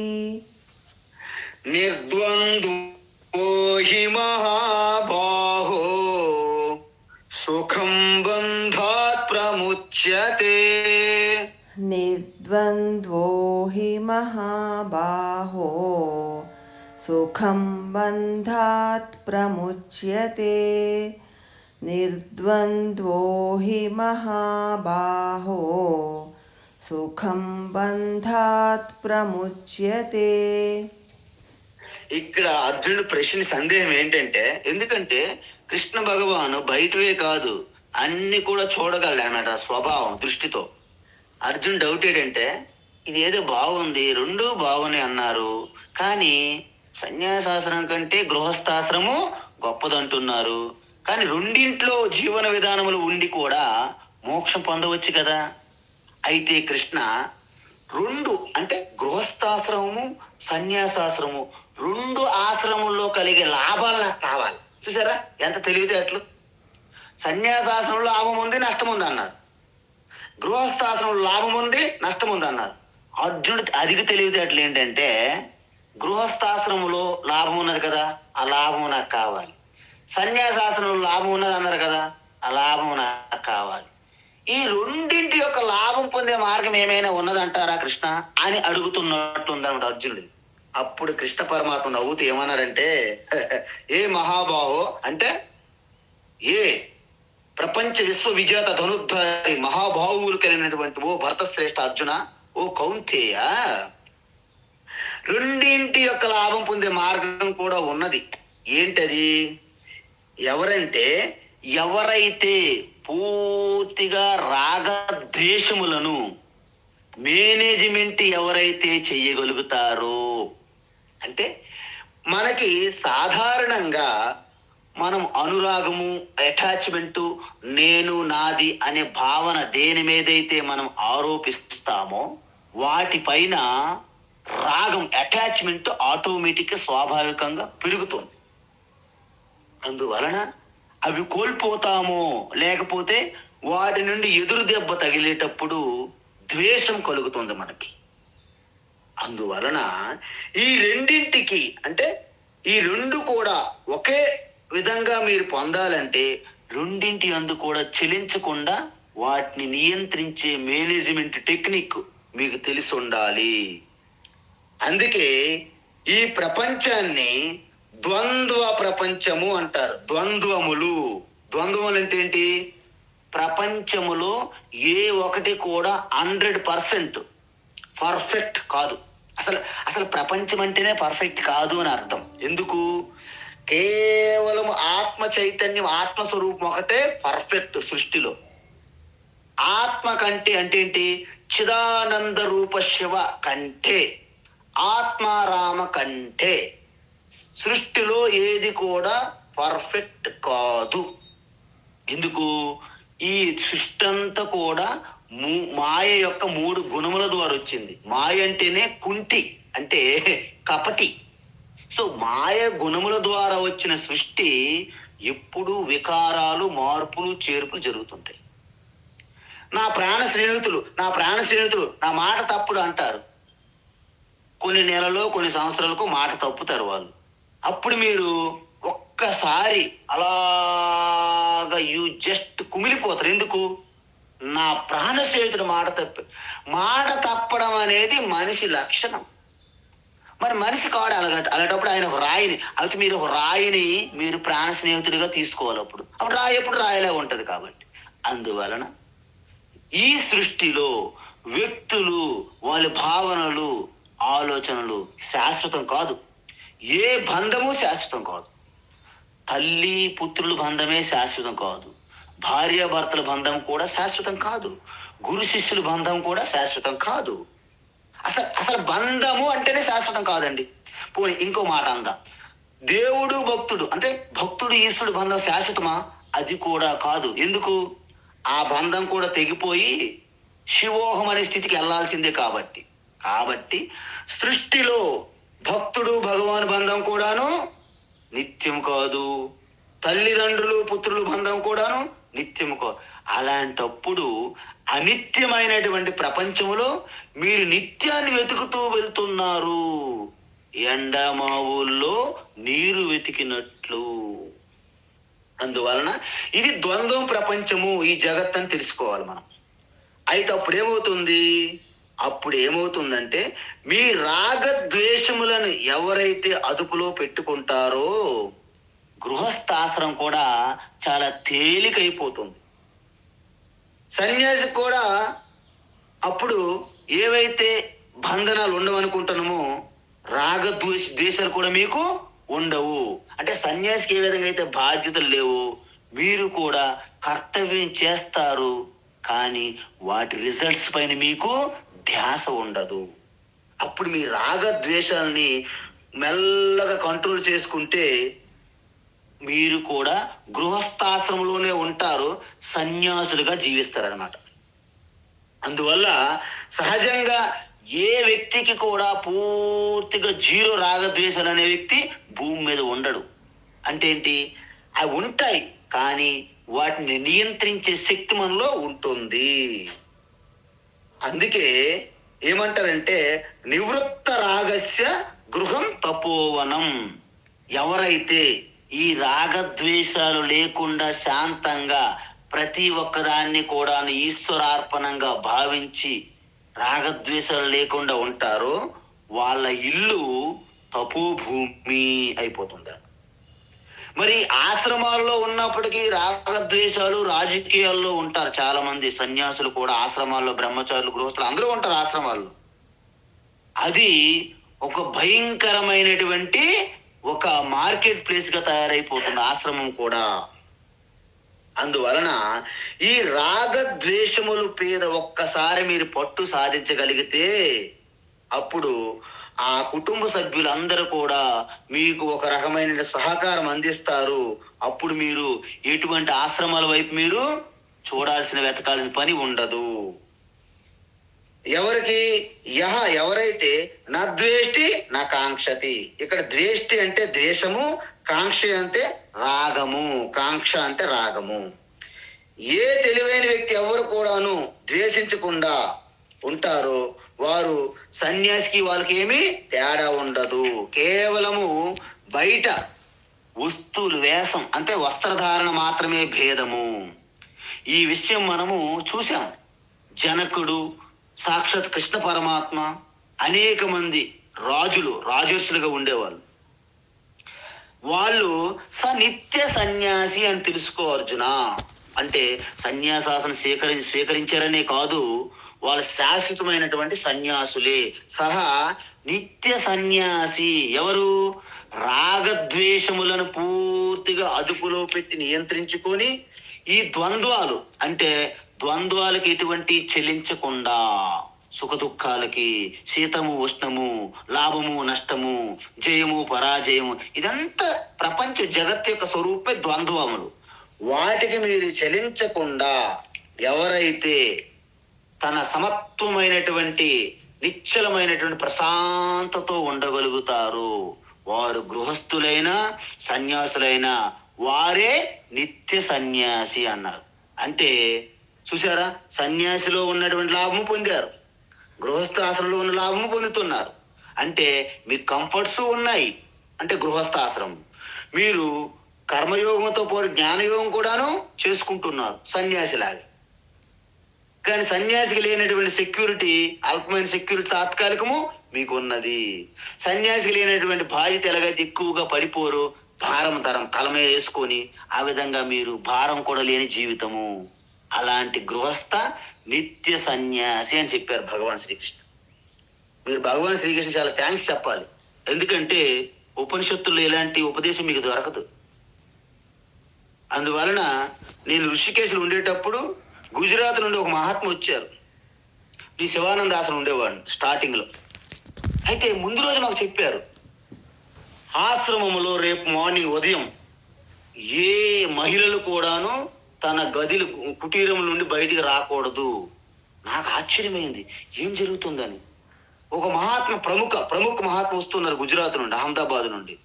నిర్ద్వంద్వో హి మహాబాహో, సుఖం బంధాత్ ప్రముచ్యతే, నిర్ద్వంద్వో హి మహాబాహో, సుఖం బంధాత్ ప్రముచ్యతే, నిర్ద్వంద్వో హి మహాబాహో, సుఖం బంధాత్ ప్రముచ్యతే. ఇక్కడ అర్జునుడు ప్రశ్న సందేహం ఏంటంటే, ఎందుకంటే కృష్ణ భగవాను బయటవే కాదు అన్ని కూడా చూడగలడు అన్నమాట స్వభావం దృష్టితో. అర్జున్ డౌట్ ఏంటంటే, ఇది ఏదో బాగుంది, రెండూ బాగున్నాయి అన్నారు, కానీ సన్యాసాశ్రమం కంటే గృహస్థాశ్రము గొప్పదంటున్నారు, కానీ రెండింట్లో జీవన విధానములు ఉండి కూడా మోక్షం పొందవచ్చు కదా. అయితే కృష్ణ రెండు అంటే గృహస్థాశ్రమము సన్యాసాశ్రమము రెండు ఆశ్రమంలో కలిగే లాభాలు నాకు కావాలి. చూసారా ఎంత తెలివితేటలు. సన్యాసాశ్రమంలో లాభం ఉంది నష్టం ఉంది అన్నారు, గృహస్థాశ్రమంలో లాభం ఉంది నష్టం ఉంది అన్నారు. అర్జునుడికి అధిక తెలివితేటలు ఏంటంటే, గృహస్థాశ్రమంలో లాభం ఉన్నది కదా, ఆ లాభం నాకు కావాలి, సన్యాసాశ్రమంలో లాభం ఉన్నది అన్నారు కదా, ఆ లాభం నాకు కావాలి. ఈ రెండింటి యొక్క లాభం పొందే మార్గం ఏమైనా ఉన్నదంటారా కృష్ణ అని అడుగుతున్నట్టుందన్నమాట అర్జునుడు. అప్పుడు కృష్ణ పరమాత్మ నవ్వుతూ ఏమన్నారంటే, ఏ మహాబాహో అంటే ఏ ప్రపంచ విశ్వ విజేత ధనుర్ధారి మహాబాహువులు కలిగినటువంటి ఓ భరతశ్రేష్ఠ అర్జున, ఓ కౌంతేయ, రెండింటి యొక్క లాభం పొందే మార్గం కూడా ఉన్నది. ఏంటది? ఎవరైతే పూర్తిగా రాగద్వేషములను మేనేజ్మెంట్ ఎవరైతే చేయగలుగుతారో, అంటే మనకి సాధారణంగా మనం అనురాగము, అటాచ్మెంటు, నేను నాది అనే భావన దేని మీదైతే మనం ఆరోపిస్తామో వాటిపైన రాగం, అటాచ్మెంట్ ఆటోమేటిక్గా స్వాభావికంగా పెరుగుతుంది. అందువలన అవి కోల్పోతామో, లేకపోతే వాటి నుండి ఎదురు దెబ్బ తగిలేటప్పుడు ద్వేషం కలుగుతుంది మనకి. అందువలన ఈ రెండింటికి, అంటే ఈ రెండు కూడా ఒకే విధంగా మీరు పొందాలంటే రెండింటి అందు కూడా చెలించకుండా వాటిని నియంత్రించే మేనేజ్మెంట్ టెక్నిక్ మీకు తెలిసి ఉండాలి. అందుకే ఈ ప్రపంచాన్ని ద్వంద్వ ప్రపంచము అంటారు. ద్వంద్వములు అంటే ఏంటి? ప్రపంచములో ఏ ఒకటి కూడా 100% పర్ఫెక్ట్ కాదు. అసలు ప్రపంచం అంటేనే పర్ఫెక్ట్ కాదు అని అర్థం. ఎందుకు? కేవలం ఆత్మ చైతన్యం, ఆత్మస్వరూపం ఒకటే పర్ఫెక్ట్ సృష్టిలో. ఆత్మ కంటే అంటే ఏంటి? చిదానంద రూప శివ కంటే, ఆత్మారామ కంటే సృష్టిలో ఏది కూడా పర్ఫెక్ట్ కాదు. ఎందుకు? ఈ సృష్టి అంతా కూడా మాయ యొక్క 3 గుణముల ద్వారా వచ్చింది. మాయ అంటేనే కుంటి, అంటే కపటి. సో మాయ గుణముల ద్వారా వచ్చిన సృష్టి ఎప్పుడూ వికారాలు, మార్పులు, చేర్పులు జరుగుతుంటాయి. నా ప్రాణ స్నేహితులు నా మాట తప్పుడు అంటారు. కొన్ని నెలలో, కొన్ని సంవత్సరాలకు మాట తప్పుతారు వాళ్ళు. అప్పుడు మీరు ఒక్కసారి అలాగా జస్ట్ కుమిలిపోతారు. ఎందుకు? నా ప్రాణ స్నేహితుడు మాట తప్పడం అనేది మనిషి లక్షణం. మరి మనిషి కాడు అలాంటప్పుడు ఆయన ఒక రాయిని, అయితే మీరు ఒక రాయిని మీరు ప్రాణ స్నేహితుడిగా తీసుకోవాలి. అప్పుడు రాయి ఎప్పుడు రాయిలా ఉంటుంది. కాబట్టి అందువలన ఈ సృష్టిలో వ్యక్తులు, వాళ్ళ భావనలు, ఆలోచనలు శాశ్వతం కాదు. ఏ బంధము శాశ్వతం కాదు. తల్లి పుత్రుల బంధమే శాశ్వతం కాదు. భార్యాభర్తల బంధం కూడా శాశ్వతం కాదు. గురు శిష్యుల బంధం కూడా శాశ్వతం కాదు. అసలు బంధము అంటేనే శాశ్వతం కాదండి. పోనీ ఇంకో మాట అందా, దేవుడు భక్తుడు, అంటే భక్తుడు ఈశ్వరుడు బంధం శాశ్వతమా? అది కూడా కాదు. ఎందుకు? ఆ బంధం కూడా తెగిపోయి శివోహం అనే స్థితికి వెళ్లాల్సిందే. కాబట్టి సృష్టిలో భక్తుడు భగవాన్ బంధం కూడాను నిత్యం కాదు. తల్లిదండ్రులు పుత్రులు బంధం కూడాను నిత్యం కాదు. అలాంటప్పుడు అనిత్యమైనటువంటి ప్రపంచంలో మీరు నిత్యాన్ని వెతుకుతూ వెళ్తున్నారు. ఎండమావుల్లో నీరు వెతికినట్లు. అందువలన ఇది ద్వంద్వం ప్రపంచము, ఈ జగత్తని తెలుసుకోవాలి మనం. అయితే అప్పుడు ఏమవుతుందంటే మీ రాగద్వేషములను ఎవరైతే అదుపులో పెట్టుకుంటారో గృహస్థాశ్రమం కూడా చాలా తేలికైపోతుంది. సన్యాసి కూడా అప్పుడు ఏవైతే బంధనాలు ఉండవనుకుంటున్నామో ద్వేషాలు కూడా మీకు ఉండవు. అంటే సన్యాసికి ఏ విధంగా అయితే బాధ్యతలు లేవు, మీరు కూడా కర్తవ్యం చేస్తారు, కానీ వాటి రిజల్ట్స్ పైన మీకు ధ్యాస ఉండదు. అప్పుడు మీ రాగద్వేషాలని మెల్లగా కంట్రోల్ చేసుకుంటే మీరు కూడా గృహస్థాశ్రమంలోనే ఉంటారు, సన్యాసులుగా జీవిస్తారనమాట. అందువల్ల సహజంగా ఏ వ్యక్తికి కూడా పూర్తిగా 0 రాగద్వేషాలు అనే వ్యక్తి భూమి మీద ఉండడు. అంటే ఏంటి? అవి ఉంటాయి, కానీ వాటిని నియంత్రించే శక్తి మనలో ఉంటుంది. అందుకే ఏమంటారంటే నివృత్త రాగస్య గృహం తపోవనం. ఎవరైతే ఈ రాగద్వేషాలు లేకుండా శాంతంగా ప్రతి ఒక్కదాన్ని కూడా ఈశ్వరార్పణంగా భావించి రాగద్వేషాలు లేకుండా ఉంటారో వాళ్ళ ఇల్లు తపోభూమి అయిపోతుంది. మరి ఆశ్రమాల్లో ఉన్నప్పటికీ రాగద్వేషాలు, రాజకీయాల్లో ఉంటారు చాలా మంది సన్యాసులు కూడా. ఆశ్రమాల్లో బ్రహ్మచారులు, గృహస్థులు అందరూ ఉంటారు ఆశ్రమాల్లో. అది ఒక భయంకరమైనటువంటి ఒక మార్కెట్ ప్లేస్ గా తయారైపోతుంది ఆశ్రమం కూడా. అందువలన ఈ రాగద్వేషములు మీద ఒక్కసారి మీరు పట్టు సాధించగలిగితే అప్పుడు ఆ కుటుంబ సభ్యులందరూ కూడా మీకు ఒక రకమైన సహకారం అందిస్తారు. అప్పుడు మీరు ఎటువంటి ఆశ్రమాల వైపు మీరు వెతకాల్సిన పని ఉండదు. ఎవరికి ఎవరైతే నా ద్వేష్టి నా కాంక్షతి. ఇక్కడ ద్వేష్టి అంటే ద్వేషము, కాంక్ష అంటే రాగము. కాంక్ష అంటే రాగము. ఏ తెలివైన వ్యక్తి ఎవరు కూడాను ద్వేషించకుండా ఉంటారో వారు సన్యాసికి వాళ్ళకి ఏమీ తేడా ఉండదు. కేవలము బయట వస్తువులు వేషం అంటే వస్త్రధారణ మాత్రమే భేదము. ఈ విషయం మనము చూసాం. జనకుడు, సాక్షాత్ కృష్ణ పరమాత్మ, అనేక మంది రాజర్షులుగా ఉండేవాళ్ళు. వాళ్ళు నిత్య సన్యాసి అని తెలుసుకో అర్జున. అంటే సన్యాసాసన స్వీకరించారనే కాదు, వాళ్ళు శాశ్వతమైనటువంటి సన్యాసులే. నిత్య సన్యాసి ఎవరు? రాగద్వేషములను పూర్తిగా అదుపులో పెట్టి నియంత్రించుకొని ఈ ద్వంద్వాలు అంటే ద్వంద్వాలకి ఎటువంటి చెల్లించకుండా, సుఖ దుఃఖాలకి, శీతము ఉష్ణము, లాభము నష్టము, జయము పరాజయము, ఇదంతా ప్రపంచ జగత్ యొక్క స్వరూపే ద్వంద్వములు. వాటికి మీరు చెల్లించకుండా ఎవరైతే తన సమత్వమైనటువంటి నిశ్చలమైనటువంటి ప్రశాంతతో ఉండగలుగుతారో వారు గృహస్థులైనా సన్యాసులైనా వారే నిత్య సన్యాసి అన్నారు. అంటే చూసారా, సన్యాసిలో ఉన్నటువంటి లాభము పొందారు, గృహస్థాశ్రమంలో ఉన్న లాభము పొందుతున్నారు. అంటే మీకు కంఫర్ట్స్ ఉన్నాయి. అంటే గృహస్థాశ్రమం మీరు కర్మయోగంతో పాటు జ్ఞానయోగం కూడాను చేసుకుంటున్నారు సన్యాసిలాగా. కానీ సన్యాసికి లేనటువంటి సెక్యూరిటీ, అల్పమైన సెక్యూరిటీ తాత్కాలికము మీకు ఉన్నది. సన్యాసికి లేనటువంటి బాధ్యత ఎలాగైతే ఎక్కువగా పడిపోరు, భారం తల మీద వేసుకొని, ఆ విధంగా మీరు భారం కూడా లేని జీవితము. అలాంటి గృహస్థ నిత్య సన్యాసి అని చెప్పారు భగవాన్ శ్రీకృష్ణ. మీరు భగవాన్ శ్రీకృష్ణ చాలా థ్యాంక్స్ చెప్పాలి. ఎందుకంటే ఉపనిషత్తుల్లో ఇలాంటి ఉపదేశం మీకు దొరకదు. అందువలన నేను ఋషికేశ్లో ఉండేటప్పుడు గుజరాత్ నుండి ఒక మహాత్మ వచ్చారు. ఈ శివానంద ఆశ్రమం ఉండేవాడిని స్టార్టింగ్లో. అయితే ముందు రోజు మాకు చెప్పారు, ఆశ్రమంలో రేపు మార్నింగ్ ఉదయం ఏ మహిళలు కూడాను తన గదిలు కుటీరం నుండి బయటికి రాకూడదు. నాకు ఆశ్చర్యమైంది, ఏం జరుగుతుందని. ఒక మహాత్మ ప్రముఖ మహాత్మ వస్తున్నారు గుజరాత్ నుండి, అహ్మదాబాద్ నుండి.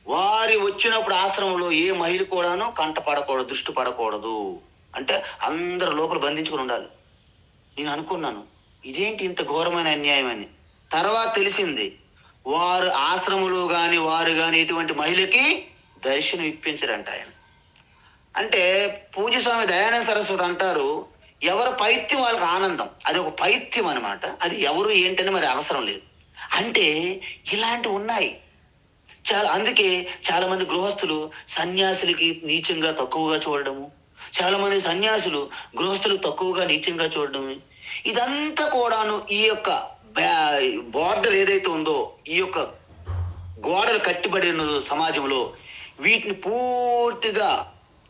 వారి వచ్చినప్పుడు ఆశ్రమంలో ఏ మహిళ కూడాను కంట పడకూడదు, దృష్టి పడకూడదు. అంటే అందరు లోపల బంధించుకుని ఉండాలి. నేను అనుకున్నాను, ఇదేంటి ఇంత ఘోరమైన అన్యాయం అని. తర్వాత తెలిసింది, వారు ఆశ్రమంలో కానీ వారు కానీ ఎటువంటి మహిళకి దర్శనం ఇప్పించరంట ఆయన. అంటే పూజ్య స్వామి దయానంద సరస్వతి అంటారు, ఎవరు పైత్యం వాళ్ళకి ఆనందం. అది ఒక పైత్యం అనమాట. అది ఎవరు ఏంటని మరి అవసరం లేదు. అంటే ఇలాంటివి ఉన్నాయి అందుకే చాలా మంది గృహస్థులు సన్యాసులకి నీచంగా తక్కువగా చూడడము, చాలా మంది సన్యాసులు గృహస్థులు తక్కువగా నీచంగా చూడడము, ఇదంతా కూడాను ఈ యొక్క బోర్డర్ ఏదైతే ఉందో, ఈ యొక్క గోడలు కట్టిబడి ఉన్నదో సమాజంలో, వీటిని పూర్తిగా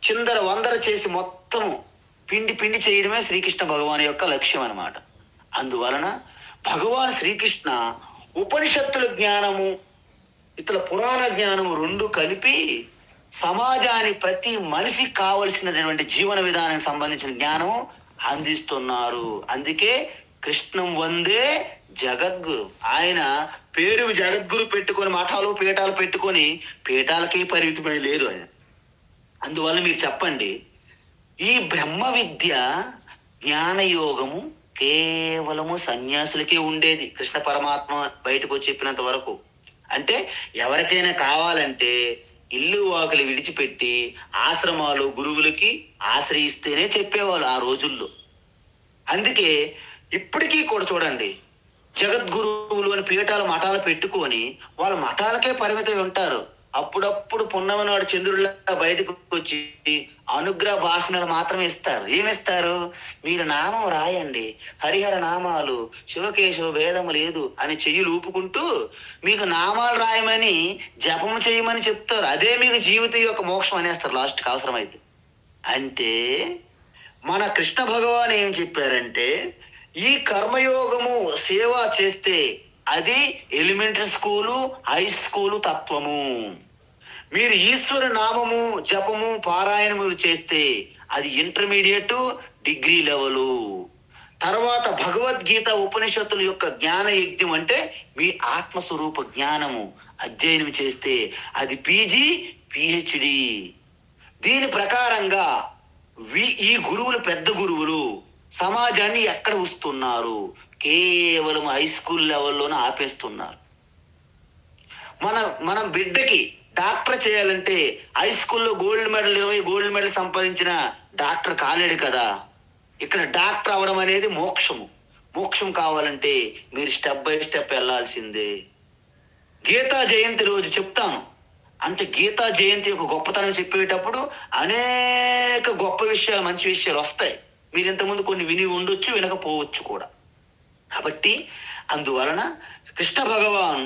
చిందర వందర చేసి మొత్తము పిండి చేయడమే శ్రీకృష్ణ భగవాన్ యొక్క లక్ష్యం అన్నమాట. అందువలన భగవాన్ శ్రీకృష్ణ ఉపనిషత్తుల జ్ఞానము, ఇతర పురాణ జ్ఞానము రెండు కలిపి సమాజానికి ప్రతి మనిషికి కావలసినటువంటి జీవన విధానానికి సంబంధించిన జ్ఞానము అందిస్తున్నారు. అందుకే కృష్ణం వందే జగద్గురు. ఆయన పేరు జగద్గురు పెట్టుకొని మఠాలు పీఠాలు పెట్టుకొని పీఠాలకే పరిమితమై లేరు ఆయన. అందువల్ల మీరు చెప్పండి, ఈ బ్రహ్మ విద్య జ్ఞానయోగము కేవలము సన్యాసులకే ఉండేది కృష్ణ పరమాత్మ బయటకు వచ్చి చెప్పినంత వరకు. అంటే ఎవరికైనా కావాలంటే ఇల్లు వాకులు విడిచిపెట్టి ఆశ్రమాలు గురువులకి ఆశ్రయిస్తేనే చెప్పేవాళ్ళు ఆ రోజుల్లో. అందుకే ఇప్పటికీ కూడా చూడండి, జగద్గురువులు అని పీఠాలు మఠాలు పెట్టుకొని వాళ్ళ మఠాలకే పరిమితం ఉంటారు. అప్పుడప్పుడు పున్నమి నాడు చంద్రుడిలా బయటకు వచ్చి అనుగ్రహ భాషణలు మాత్రమే ఇస్తారు. ఏమిస్తారు? మీరు నామం రాయండి, హరిహర నామాలు, శివకేశవ భేదము లేదు అని చెయ్యిలు ఊపుకుంటూ మీకు నామాలు రాయమని జపం చేయమని చెప్తారు. అదే మీకు జీవితం యొక్క మోక్షం అనేస్తారు లాస్ట్కి అవసరమైతే. అంటే మన కృష్ణ భగవాన్ ఏం చెప్పారంటే, ఈ కర్మయోగము సేవ చేస్తే అది ఎలిమెంటరీ స్కూలు, హై స్కూలు తత్వము. మీరు ఈశ్వర నామము జపము పారాయణములు చేస్తే అది ఇంటర్మీడియట్ డిగ్రీ లెవెలు. తర్వాత భగవద్గీత ఉపనిషత్తుల యొక్క జ్ఞాన యజ్ఞం అంటే మీ ఆత్మస్వరూప జ్ఞానము అధ్యయనం చేస్తే అది పీజీ పిహెచ్డి. దీని ప్రకారంగా ఈ గురువులు పెద్ద గురువులు సమాజాన్ని ఎక్కడ వస్తున్నారు? కేవలం హై స్కూల్ లెవెల్లోనే ఆపేస్తున్నారు. మనం బిడ్డకి డాక్టర్ చేయాలంటే హై స్కూల్లో గోల్డ్ మెడల్ 20 గోల్డ్ మెడల్ సంపాదించిన డాక్టర్ కాలేడు కదా. ఇక్కడ డాక్టర్ అవడం అనేది మోక్షము. మోక్షం కావాలంటే మీరు స్టెప్ బై స్టెప్ వెళ్ళాల్సిందే. గీతా జయంతి రోజు చెప్తాను. అంటే గీతా జయంతి యొక్క గొప్పతనం చెప్పేటప్పుడు అనేక గొప్ప విషయాలు, మంచి విషయాలు వస్తాయి. మీరు ఇంతకుముందు కొన్ని విని ఉండొచ్చు, వినకపోవచ్చు కూడా. కాబట్టి అందువలన కృష్ణ భగవాన్,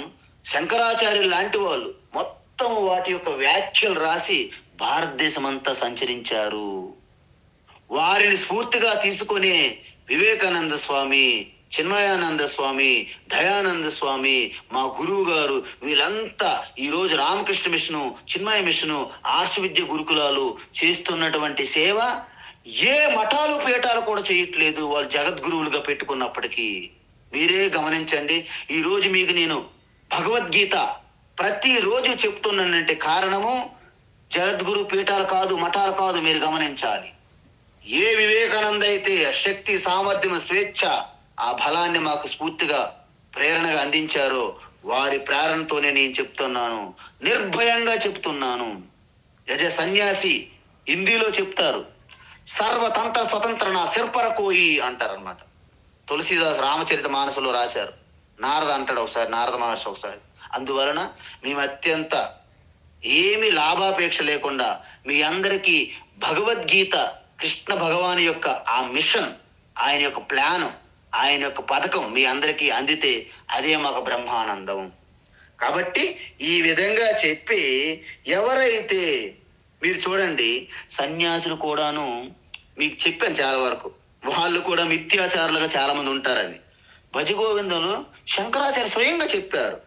శంకరాచార్యులు లాంటి వాళ్ళు మొత్తం వాటి యొక్క వ్యాఖ్యలు రాసి భారతదేశం అంతా సంచరించారు. వారిని స్ఫూర్తిగా తీసుకునే వివేకానంద స్వామి, చిన్మయానంద స్వామి, దయానంద స్వామి, మా గురువు గారు, వీళ్ళంతా ఈరోజు రామకృష్ణ మిషను, చిన్మయ మిషను, ఆర్ష విద్య గురుకులాలు చేస్తున్నటువంటి సేవ ఏ మఠాలు పీఠాలు కూడా చేయట్లేదు. వాళ్ళు జగద్గురువులుగా పెట్టుకున్నప్పటికీ మీరే గమనించండి. ఈరోజు మీకు నేను భగవద్గీత ప్రతిరోజు చెప్తున్నానంటే కారణము జగద్గురు పీఠాలు కాదు, మఠాలు కాదు. మీరు గమనించాలి. ఏ వివేకానంద అయితే శక్తి, సామర్థ్యం, స్వేచ్ఛ ఆ బలాన్ని మాకు స్ఫూర్తిగా ప్రేరణగా అందించారో వారి ప్రేరణతోనే నేను చెప్తున్నాను, నిర్భయంగా చెప్తున్నాను. యజ సన్యాసి హిందీలో చెప్తారు, సర్వతంత్ర స్వతంత్ర నా సిర్పర కోయి అంటారనమాట. తులసీదాస్ రామచరిత మానసులో రాశారు. నారద అంటాడు ఒకసారి, నారద మహర్షి ఒకసారి. అందువలన మేము అత్యంత ఏమి లాభాపేక్ష లేకుండా మీ అందరికీ భగవద్గీత, కృష్ణ భగవాన్ యొక్క ఆ మిషన్, ఆయన యొక్క ప్లాను, ఆయన యొక్క పథకం మీ అందరికీ అందితే అదే మాకు బ్రహ్మానందం. కాబట్టి ఈ విధంగా చెప్పి ఎవరైతే మీరు చూడండి, సన్యాసులు కూడాను మీకు చెప్పాను చాలా వరకు, వాళ్ళు కూడా మిథ్యాచారులుగా చాలా మంది ఉంటారని. భజగోవిందంలో శంకరాచార్య స్వయంగా చెప్పారు.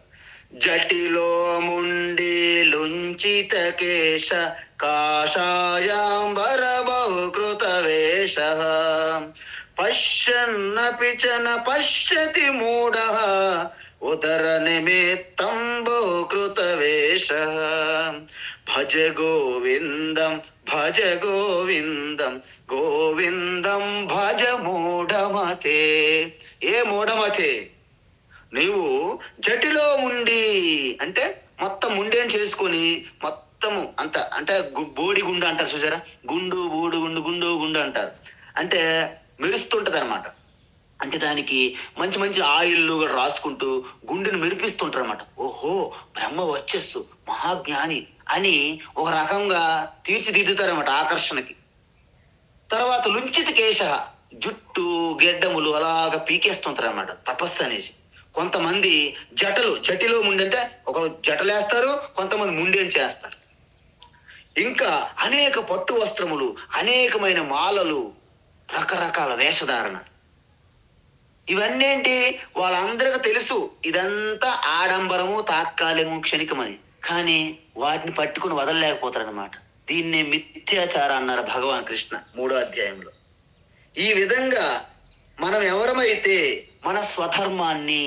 జటిలో ముండి లుంచిత కేశ కాషాయాంబర బహుకృత వేష పశ్యన్నపి చ న పశ్యతి మూఢః ఉదర నిమిత్తం బహుకృత వేష భజ గోవిందం భజ గోవిందం గోవిందం భజ మూఢమతే. ఏ మూఢమతే? నీవు జటిలో ఉండి అంటే మొత్తం ముండేం చేసుకొని మొత్తము అంత అంటే బోడి గుండు అంటారు చూసారా, గుండు బోడు గుండు గుండు గుండు అంటారు. అంటే మెరుస్తుంటది అనమాట. అంటే దానికి మంచి మంచి ఆయిల్లు కూడా రాసుకుంటూ గుండెను మెరిపిస్తుంటారు అనమాట. ఓహో బ్రహ్మ వచ్చస్సు, మహాజ్ఞాని అని ఒక రకంగా తీర్చిదిద్దుతారనమాట ఆకర్షణకి. తర్వాత లుంచిత కేశ, జుట్టు గెడ్డములు అలాగ పీకేస్తుంటారు అనమాట తపస్సు అనేసి. కొంతమంది జటిలో ముండంటే ఒక జటలేస్తారు, కొంతమంది ముండేం చేస్తారు. ఇంకా అనేక పట్టు వస్త్రములు, అనేకమైన మాలలు, రకరకాల వేషధారణ. ఇవన్నీ ఏంటి? వాళ్ళందరికీ తెలుసు ఇదంతా ఆడంబరము, తాత్కాలికము, క్షణికమని. కానీ వాటిని పట్టుకుని వదలలేకపోతారనమాట. దీన్నే మిథ్యాచార అన్నారు భగవాన్ కృష్ణ 3వ అధ్యాయంలో. ఈ విధంగా మనం ఎవరమైతే మన స్వధర్మాన్ని,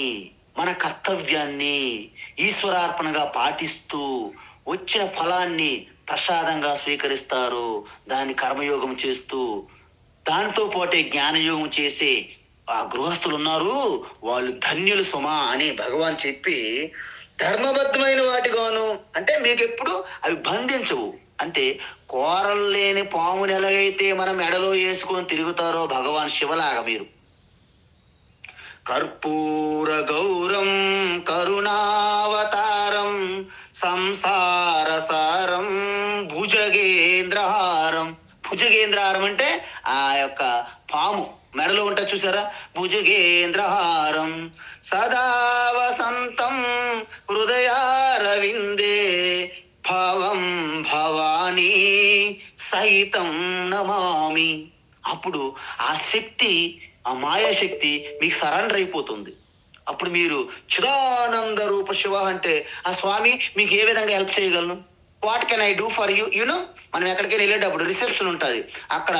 మన కర్తవ్యాన్ని ఈశ్వరార్పణగా పాటిస్తూ వచ్చిన ఫలాన్ని ప్రసాదంగా స్వీకరిస్తారు, దాన్ని కర్మయోగం చేస్తూ దాంతో పాటే జ్ఞానయోగం చేసే ఆ గృహస్థులు ఉన్నారు, వాళ్ళు ధన్యులు సుమా అని భగవాన్ చెప్పి, ధర్మబద్ధమైన వాటిగాను అంటే మీకు ఎప్పుడు అవి బంధించవు. అంటే కోరలు లేని పాముని ఎలాగైతే మనం మెడలో వేసుకొని తిరుగుతారో భగవాన్ శివలాగా మీరు. కర్పూర గౌరం కరుణావతారం సంసార సారం భుజగేంద్రహారం. భుజగేంద్రహారం అంటే ఆ యొక్క పాము మెడలో ఉంటా చూసారా, భుజగేంద్రహారం సదా వసంతం హృదయారవిందే భవం భవానీ సహితం నమామి. అప్పుడు ఆ శక్తి, ఆ మాయాశక్తి మీకు సరెండర్ అయిపోతుంది. అప్పుడు మీరు చిదానంద రూప శివ అంటే, ఆ స్వామి మీకు ఏ విధంగా హెల్ప్ చేయగలను, what can I do for you you know. మనం ఎక్కడికైనా వెళ్ళేటప్పుడు రిసెప్షన్ ఉంటుంది, అక్కడ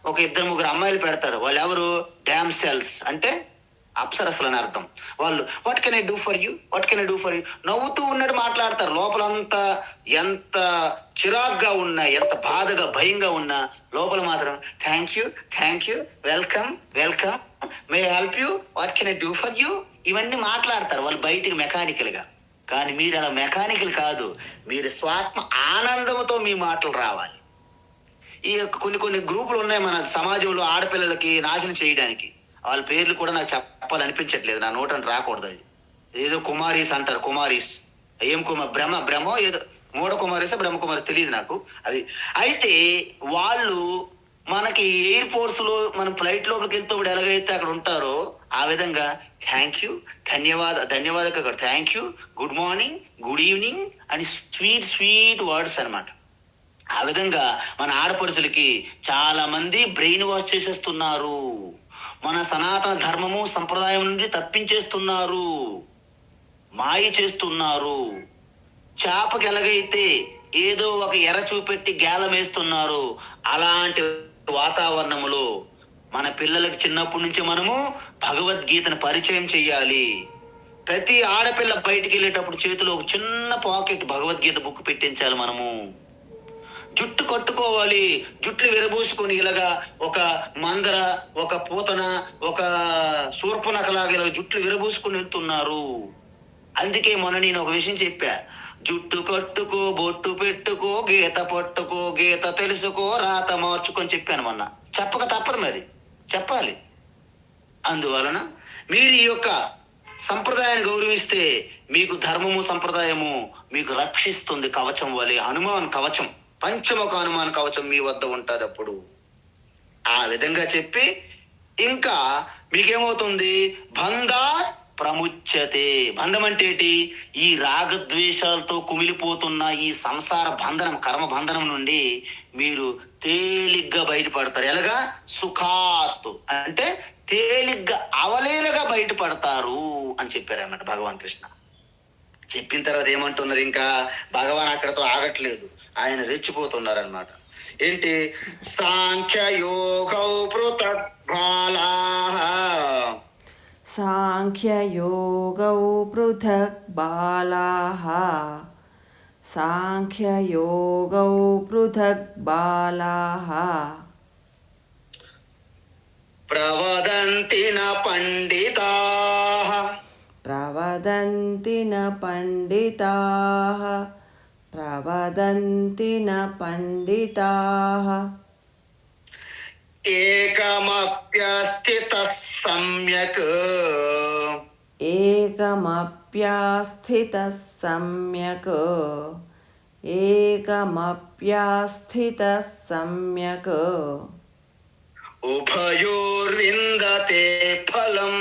ఒక 2-3 అమ్మాయిలు పెడతారు. వాళ్ళు ఎవరు? డ్యామ్ సెల్స్ అంటే అప్సరసలు అని అర్థం. వాళ్ళు what can I do for you, what can I do for you నవ్వుతూ ఉన్నట్టు మాట్లాడతారు. లోపలంతా ఎంత చిరాగ్గా ఉన్నా, ఎంత బాధగా భయంగా ఉన్నా, లోపల మాత్రం thank you, welcome, may help you, what can I do for you ఇవన్నీ మాట్లాడతారు వాళ్ళు బయటికి మెకానికల్గా. కానీ మీరు అలా మెకానికల్ కాదు, మీరు స్వాత్మ ఆనందంతో మీ మాటలు రావాలి. ఈ కొన్ని గ్రూపులు ఉన్నాయి మన సమాజంలో ఆడపిల్లలకి నాశనం చేయడానికి. వాళ్ళ పేర్లు కూడా నాకు చెప్పాలనిపించట్లేదు, నా నోటని రాకూడదు. అది ఏదో కుమారీస్ అంటారు, కుమారీస్ ఏం బ్రహ్మో ఏదో మూఢ కుమారీసో బ్రహ్మకుమారి తెలియదు నాకు అది. అయితే వాళ్ళు మనకి ఎయిర్ ఫోర్స్లో మనం ఫ్లైట్ లోపలికి వెళ్తే ఎలాగైతే అక్కడ ఉంటారో ఆ విధంగా థ్యాంక్ యూ, ధన్యవాదాలు, thank you, good morning, good evening అని స్వీట్ వర్డ్స్ అనమాట. ఆ విధంగా మన ఆడపడుచులకి చాలా మంది బ్రెయిన్ వాష్ చేసేస్తున్నారు. మన సనాతన ధర్మము సంప్రదాయం నుండి తప్పించేస్తున్నారు, మాయ చేస్తున్నారు. చేపకి ఎలాగైతే ఏదో ఒక ఎర చూపెట్టి గేలం వేస్తున్నారు, అలాంటి వాతావరణంలో మన పిల్లలకి చిన్నప్పటి నుంచి మనము భగవద్గీతను పరిచయం చెయ్యాలి. ప్రతి ఆడపిల్ల బయటికి వెళ్ళేటప్పుడు చేతిలో ఒక చిన్న పాకెట్ భగవద్గీత బుక్ పెట్టించాలి. మనము జుట్టు కట్టుకోవాలి, జుట్లు విరబూసుకొని ఇలాగా ఒక మందర, ఒక పూతన, ఒక శూర్పణఖలాగా ఇలా జుట్లు విరబూసుకొని వెళ్తున్నారు. అందుకే మొన్న నేను ఒక విషయం చెప్పా, జుట్టు కట్టుకో, బొట్టు పెట్టుకో, గీత పట్టుకో, గీత తెలుసుకో, రాత మార్చుకొని చెప్పాను మొన్న. చెప్పక తప్పదు, మరి చెప్పాలి. అందువలన మీరు ఈ యొక్క సంప్రదాయాన్ని గౌరవిస్తే మీకు ధర్మము సంప్రదాయము మీకు రక్షిస్తుంది. కవచం వలె హనుమాన్ కవచం, పంచముఖ హనుమాన్ కవచం మీ వద్ద ఉంటుంది. అప్పుడు ఆ విధంగా చెప్పి ఇంకా మీకేమవుతుంది, బంధా ప్రముచ్యతే. బంధం అంటే ఏంటి? ఈ రాగద్వేషాలతో కుమిలిపోతున్న ఈ సంసార బంధనం, కర్మ బంధనం నుండి మీరు తేలిగ్గా బయటపడతారు. ఎలాగా? సుఖాత్ అంటే తేలిగ్గా అవలేలుగా బయటపడతారు అని చెప్పారన్నమాట భగవాన్ కృష్ణ. చెప్పిన తర్వాత ఏమంటున్నారు, ఇంకా భగవాన్ అక్కడతో ఆగట్లేదు, ఆయన రెచ్చిపోతున్నారన్నమాట. ఏంటి? సాంఖ్యయోగౌ పృథక్ బాలాః, సాంఖ్యయోగౌ పృథక్ బాలాః, సాంఖ్యయోగౌ పృథక్ బాలాః, ప్రవదంతి న పండితాః, ప్రవదంతి న పండితాః, ప్రవదంతి న పండితాః, ఏకమప్యస్థితః సమ్యక్, ఏకమప్యస్థితః సమ్యక్, ఏకమప్యస్థితః సమ్యక్, ఉభయోర్విందతే ఫలం,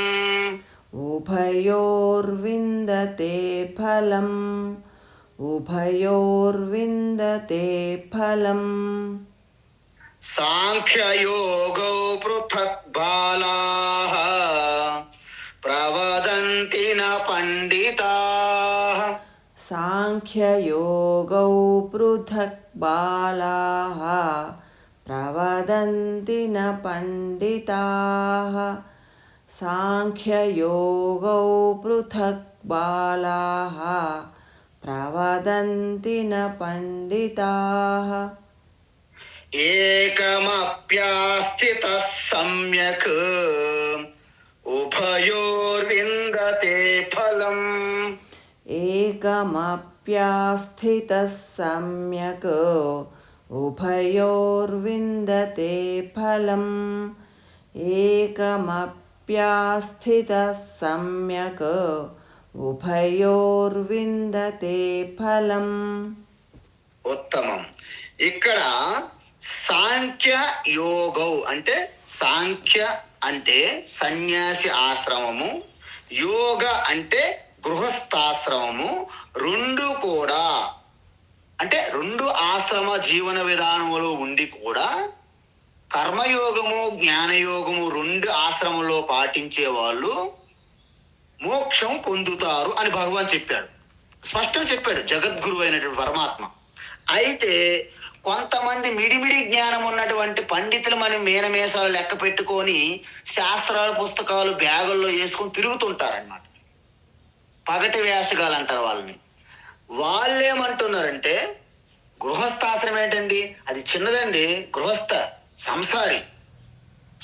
ఉభయోర్విందతే ఫలం, ఉభయోర్విందతే ఫలం, సాంఖ్యయోగౌ పృథక్ బాలాః, ప్రవదంతి న పండితాః, సాంఖ్యయోగౌ పృథక్ బాలాః, ప్రవదంతి న పండితాః, సాంఖ్యయోగౌ పృథక్ బాలాః, ప్రవదంతి న పండితాః, ఏకమప్యస్థితః సమ్యక్, ఉభయోర్విందతే ఫలం, ఏకమప్యస్థితః సమ్యక్, ఉభయోర్విందతే ఫలం, ఏకమప్యస్థితః సమ్యక్, ఉభయోర్విందతే ఫలం. ఉత్తమం. ఇక్కడ సాంఖ్య యోగౌ అంటే, సాంఖ్య అంటే సన్యాసి ఆశ్రమము, యోగ అంటే గృహస్థాశ్రమము, రెండు కూడా అంటే రెండు ఆశ్రమ జీవన విధానములో ఉండి కూడా కర్మయోగము జ్ఞానయోగము రెండు ఆశ్రమంలో పాటించే వాళ్ళు మోక్షం పొందుతారు అని భగవాన్ చెప్పాడు. స్పష్టం చెప్పాడు జగద్గురు అయినటువంటి పరమాత్మ. అయితే కొంతమంది మిడిమిడి జ్ఞానం ఉన్నటువంటి పండితులు మనం మీనమేసాలు లెక్క పెట్టుకొని శాస్త్రాల పుస్తకాలు బ్యాగుల్లో వేసుకొని తిరుగుతుంటారన్నమాట. పగటి వేషగాలు అంటారు వాళ్ళని. వాళ్ళేమంటున్నారంటే గృహస్థాశ్రమం ఏంటండి, అది చిన్నదండి. గృహస్థ సంసారి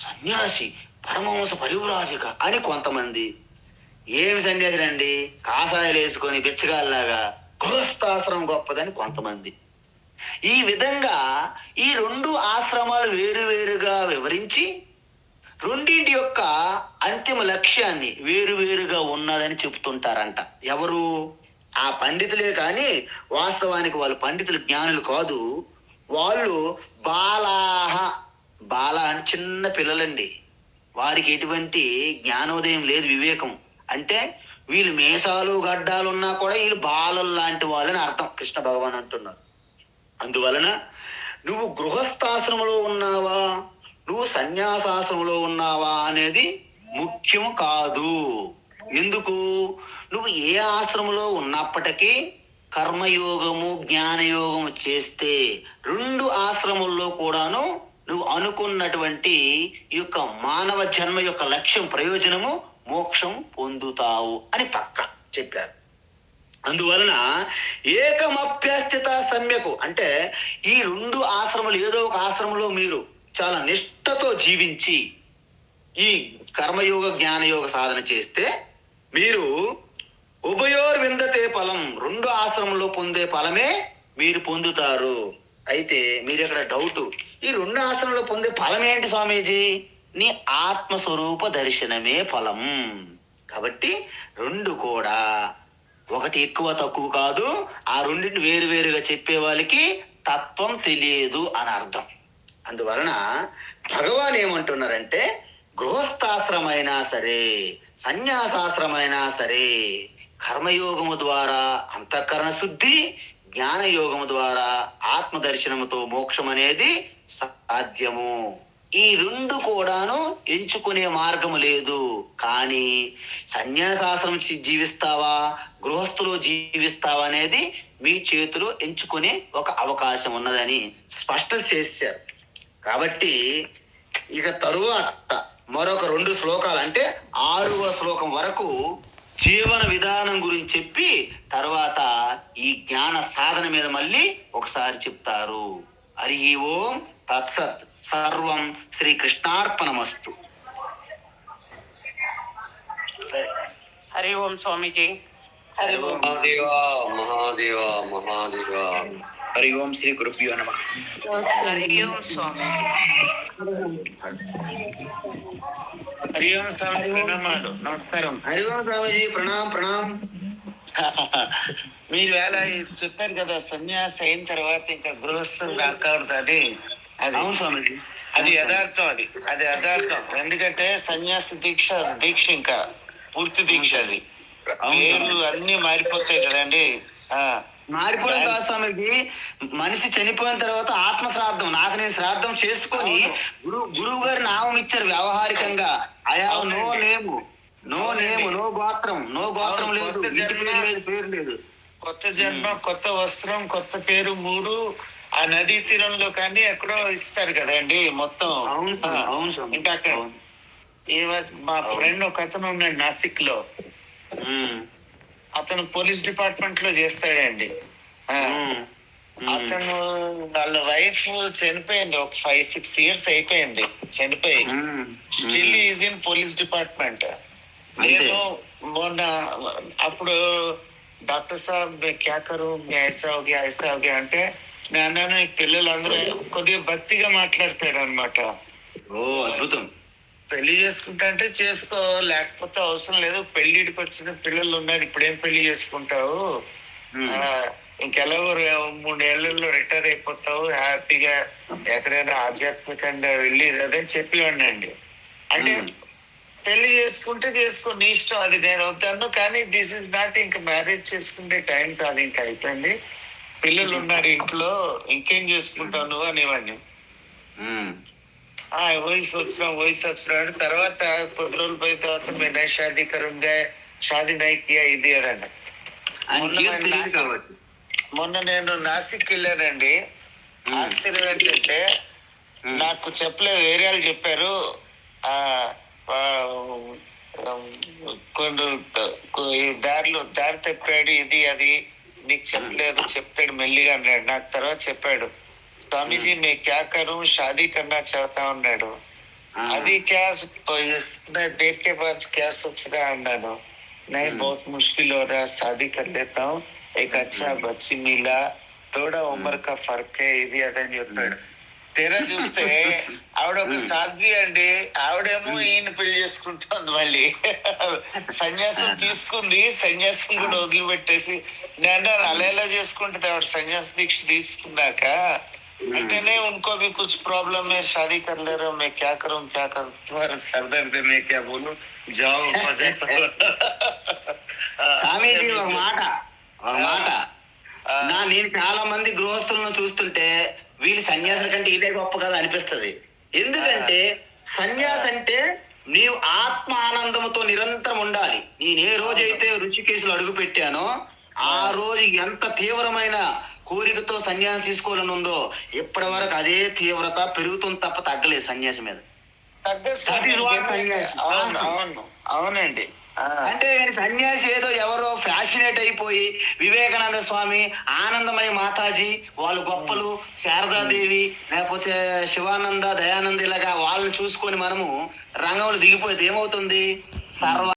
సన్యాసి పరమహంస పరివ్రాజక అని కొంతమంది. ఏమి సన్యాసులండి, కాషాయాలు వేసుకొని బిచ్చగాల్లాగా గృహస్థాశ్రమం గొప్పదని కొంతమంది. ఈ విధంగా ఈ రెండు ఆశ్రమాలు వేరువేరుగా వివరించి రెండింటి యొక్క అంతిమ లక్ష్యాన్ని వేరువేరుగా ఉన్నదని చెబుతుంటారంట. ఎవరు? ఆ పండితులే. కానీ వాస్తవానికి వాళ్ళు పండితులు జ్ఞానులు కాదు. వాళ్ళు బాలాహ. బాల అంటే చిన్న పిల్లలండి. వారికి ఎటువంటి జ్ఞానోదయం లేదు, వివేకం. అంటే వీళ్ళు మేసాలు గడ్డాలు ఉన్నా కూడా వీళ్ళు బాలలు లాంటి వాళ్ళని అర్థం కృష్ణ భగవాన్ అంటున్నారు. అందువలన నువ్వు గృహస్థాశ్రమంలో ఉన్నావా, నువ్వు సన్యాసాశ్రమంలో ఉన్నావా అనేది ముఖ్యం కాదు. ఎందుకు? నువ్వు ఏ ఆశ్రమంలో ఉన్నప్పటికీ కర్మయోగము జ్ఞానయోగము చేస్తే రెండు ఆశ్రమంలో కూడాను నువ్వు అనుకున్నటువంటి ఈ యొక్క మానవ జన్మ యొక్క లక్ష్యం ప్రయోజనము మోక్షం పొందుతావు అని పక్క చెప్పారు. అందువలన ఏకమప్యస్థిత సమ్యకు అంటే ఈ రెండు ఆశ్రమాలు ఏదో ఒక ఆశ్రమంలో మీరు చాలా నిష్ఠతో జీవించి ఈ కర్మయోగ జ్ఞానయోగ సాధన చేస్తే మీరు ఉభయోర్ విందతే ఫలం, రెండు ఆశ్రమంలో పొందే ఫలమే మీరు పొందుతారు. అయితే మీరు ఇక్కడ డౌట్, ఈ రెండు ఆశ్రమంలో పొందే ఫలం ఏంటి స్వామీజీ? నీ ఆత్మస్వరూప దర్శనమే ఫలం. కాబట్టి రెండు కూడా ఒకటి ఎక్కువ తక్కువ కాదు. ఆ రెండింటిని వేరువేరుగా చెప్పే వాళ్ళకి తత్వం తెలియదు అని అర్థం. అందువలన భగవాన్ ఏమంటున్నారంటే గృహస్థాశ్రమైనా సరే సన్యాసాశ్రమైనా సరే కర్మయోగము ద్వారా అంతఃకరణ శుద్ధి, జ్ఞానయోగము ద్వారా ఆత్మదర్శనముతో మోక్షం అనేది సాధ్యము. ఈ రెండు కూడాను ఎంచుకునే మార్గం లేదు. కానీ సన్యాసాశ్రమం జీవిస్తావా గృహస్థులో జీవిస్తావా అనేది మీ చేతిలో ఎంచుకునే ఒక అవకాశం ఉన్నదని స్పష్టం చేశారు. కాబట్టి ఇక తరువాత మరొక 2 శ్లోకాలు అంటే 6వ శ్లోకం వరకు జీవన విధానం గురించి చెప్పి తర్వాత ఈ జ్ఞాన సాధన మీద మళ్ళీ ఒకసారి చెప్తారు. హరి ఓం తత్సత్. సర్వం శ్రీకృష్ణార్పణమస్తు. హరి ఓం స్వామీజీ. హరి ఓం మహాదేవా మహాదేవా మహాదేవా. హరి ఓం శ్రీ గురుభ్యో నమః. హరి ఓం స్వామీజీ. హరి ఓం స్వామి, ప్రణామాలు, నమస్కారం. హరి ఓం స్వామీజీ, ప్రణాం ప్రణాం. మీరు వేళ చెప్పారు కదా సన్యాసి అయిన తర్వాత ఇంకా గృహస్థులు రాకూడదు అది. అవును స్వామీజీ, అది యథార్థం. అది యథార్థం. ఎందుకంటే సన్యాసి దీక్ష ఇంకా పూర్తి దీక్ష. అది పేర్లు అన్ని మారిపోతాయి కదండి. మారిపోవడం కాదు స్వామికి. మనిషి చనిపోయిన తర్వాత ఆత్మ శ్రాద్ధం, నాకు నేను శ్రాద్ధం చేసుకొని గురువు గారి నామం ఇచ్చారు వ్యవహారికంగా. అయా నో నేము, నో నేము, నో గోత్రం, నో గోత్రం లేదు, పేరు లేదు. కొత్త జన్మ, కొత్త వస్త్రం, కొత్త పేరు, 3 ఆ నదీ తీరంలో కానీ ఎక్కడో ఇస్తారు కదండి మొత్తం. అవును ఇంకా అక్కడ మా ఫ్రెండ్ ఒక అతను ఉన్నాడు నాసిక్ లో. అతను పోలీస్ డిపార్ట్మెంట్ లో చేస్తాడండి. అతను వాళ్ళ వైఫ్ చనిపోయింది, ఒక 5-6 years అయిపోయింది చనిపోయి. Still is in police department. నేను మొన్న అప్పుడు డాక్టర్ సాబ్ క్యా కరు ఐసా హోగా అంటే నేను అన్నాను, ఈ పిల్లలందరూ కొద్దిగా భక్తిగా మాట్లాడతాడు అనమాట. ఓ అద్భుతం. పెళ్లి చేసుకుంటా అంటే చేసుకో, లేకపోతే అవసరం లేదు, పెళ్లిడికి వచ్చిన పిల్లలు ఉన్నారు, ఇప్పుడేం పెళ్లి చేసుకుంటావు, ఇంకెలాగో 3 ఏళ్లలో రిటైర్ అయిపోతావు, హ్యాపీగా ఎక్కడైనా ఆధ్యాత్మికంగా వెళ్ళి అదని చెప్పి ఉండండి. అంటే పెళ్లి చేసుకుంటే చేసుకో, నీ ఇష్టం, అది నేను అవుతాను. కానీ దిస్ ఇస్ నాట్ ఇంకా మ్యారేజ్ చేసుకుంటే టైం కాదు, ఇంకా అయిపోయింది. పిల్లలు ఉన్నారు ఇంట్లో, ఇంకేం చేసుకుంటావు నువ్వు అనేవాడిని. ఉమ్. వయసు వచ్చిన తర్వాత కొద్ది రోజులు పోయిన తర్వాత మేనా షాదీ కరుంగా, షాదీ నైకియా ఇది అని. ఆయనకి ఏం తెలియదు కాబట్టి. మొన్న నేను నాసిక్ వెళ్ళానండి. ఆశ్చర్యం ఏంటంటే నాకు చెప్పలేదు, వేరే వాళ్ళు చెప్పారు. ఈ దారి తప్పాడు, ఇది అది నీకు చెప్పలేదు, చెప్తాడు మెల్లిగా అన్నాడు. నాకు తర్వాత చెప్పాడు, స్వామీజీ మే క్యా కరూ, షాదీ కన్నా చాహతా అన్నాడు. అది క్యా దేర్ కే బాద్ క్యా సోచరా అన్నాను. नहीं बहुत मुश्किल हो रहा है, शादी कर लेता हूँ, एक अच्छा बच्ची मिला, थोड़ा उम्र का फर्क है, ఇది అదని చెప్పాడు. తెర చూస్తే ఆవిడ ఒక సాధ్వి అండి. ఆవిడేమో ఈయన పెళ్లి చేసుకుంటుంది. మళ్ళీ సన్యాసం తీసుకుంది, సన్యాసం కూడా వదిలిపెట్టేసి నేను అలా ఎలా చేసుకుంటుంది ఆవిడ సన్యాస దీక్ష తీసుకున్నాక. అంటేనే उनको भी कुछ प्रॉब्लम है, शादी कर ले रहे हो, मैं क्या करूं तुम्हारे सरदर्द है, मैं क्या बोलूं, जाओ मजे करो. స్వామీజీ ఒక మాట నేను చాలా మంది గృహస్థులను చూస్తుంటే వీళ్ళు సన్యాసుల కంటే ఇదే గొప్ప కదా అనిపిస్తుంది. ఎందుకంటే సన్యాసి అంటే నీవు ఆత్మ ఆనందంతో నిరంతరం ఉండాలి. నేను ఏ రోజైతే ఋషికేశులు అడుగు పెట్టానో ఆ రోజు ఎంత తీవ్రమైన కోరికతో సన్యాసం తీసుకోవాలని ఉందో ఇప్పటి వరకు అదే తీవ్రత పెరుగుతుంది తప్ప తగ్గలేదు సన్యాసి మీద. అవునండి. అంటే సన్యాసి ఏదో ఎవరో ఫ్యాసినేట్ అయిపోయి వివేకానంద స్వామి, ఆనందమయ మాతాజీ వాళ్ళు గొప్పలు, శారదాదేవి లేకపోతే శివానంద, దయానంద ఇలాగా వాళ్ళని చూసుకొని మనము రంగంలో దిగిపోతే ఏమవుతుంది? సర్వ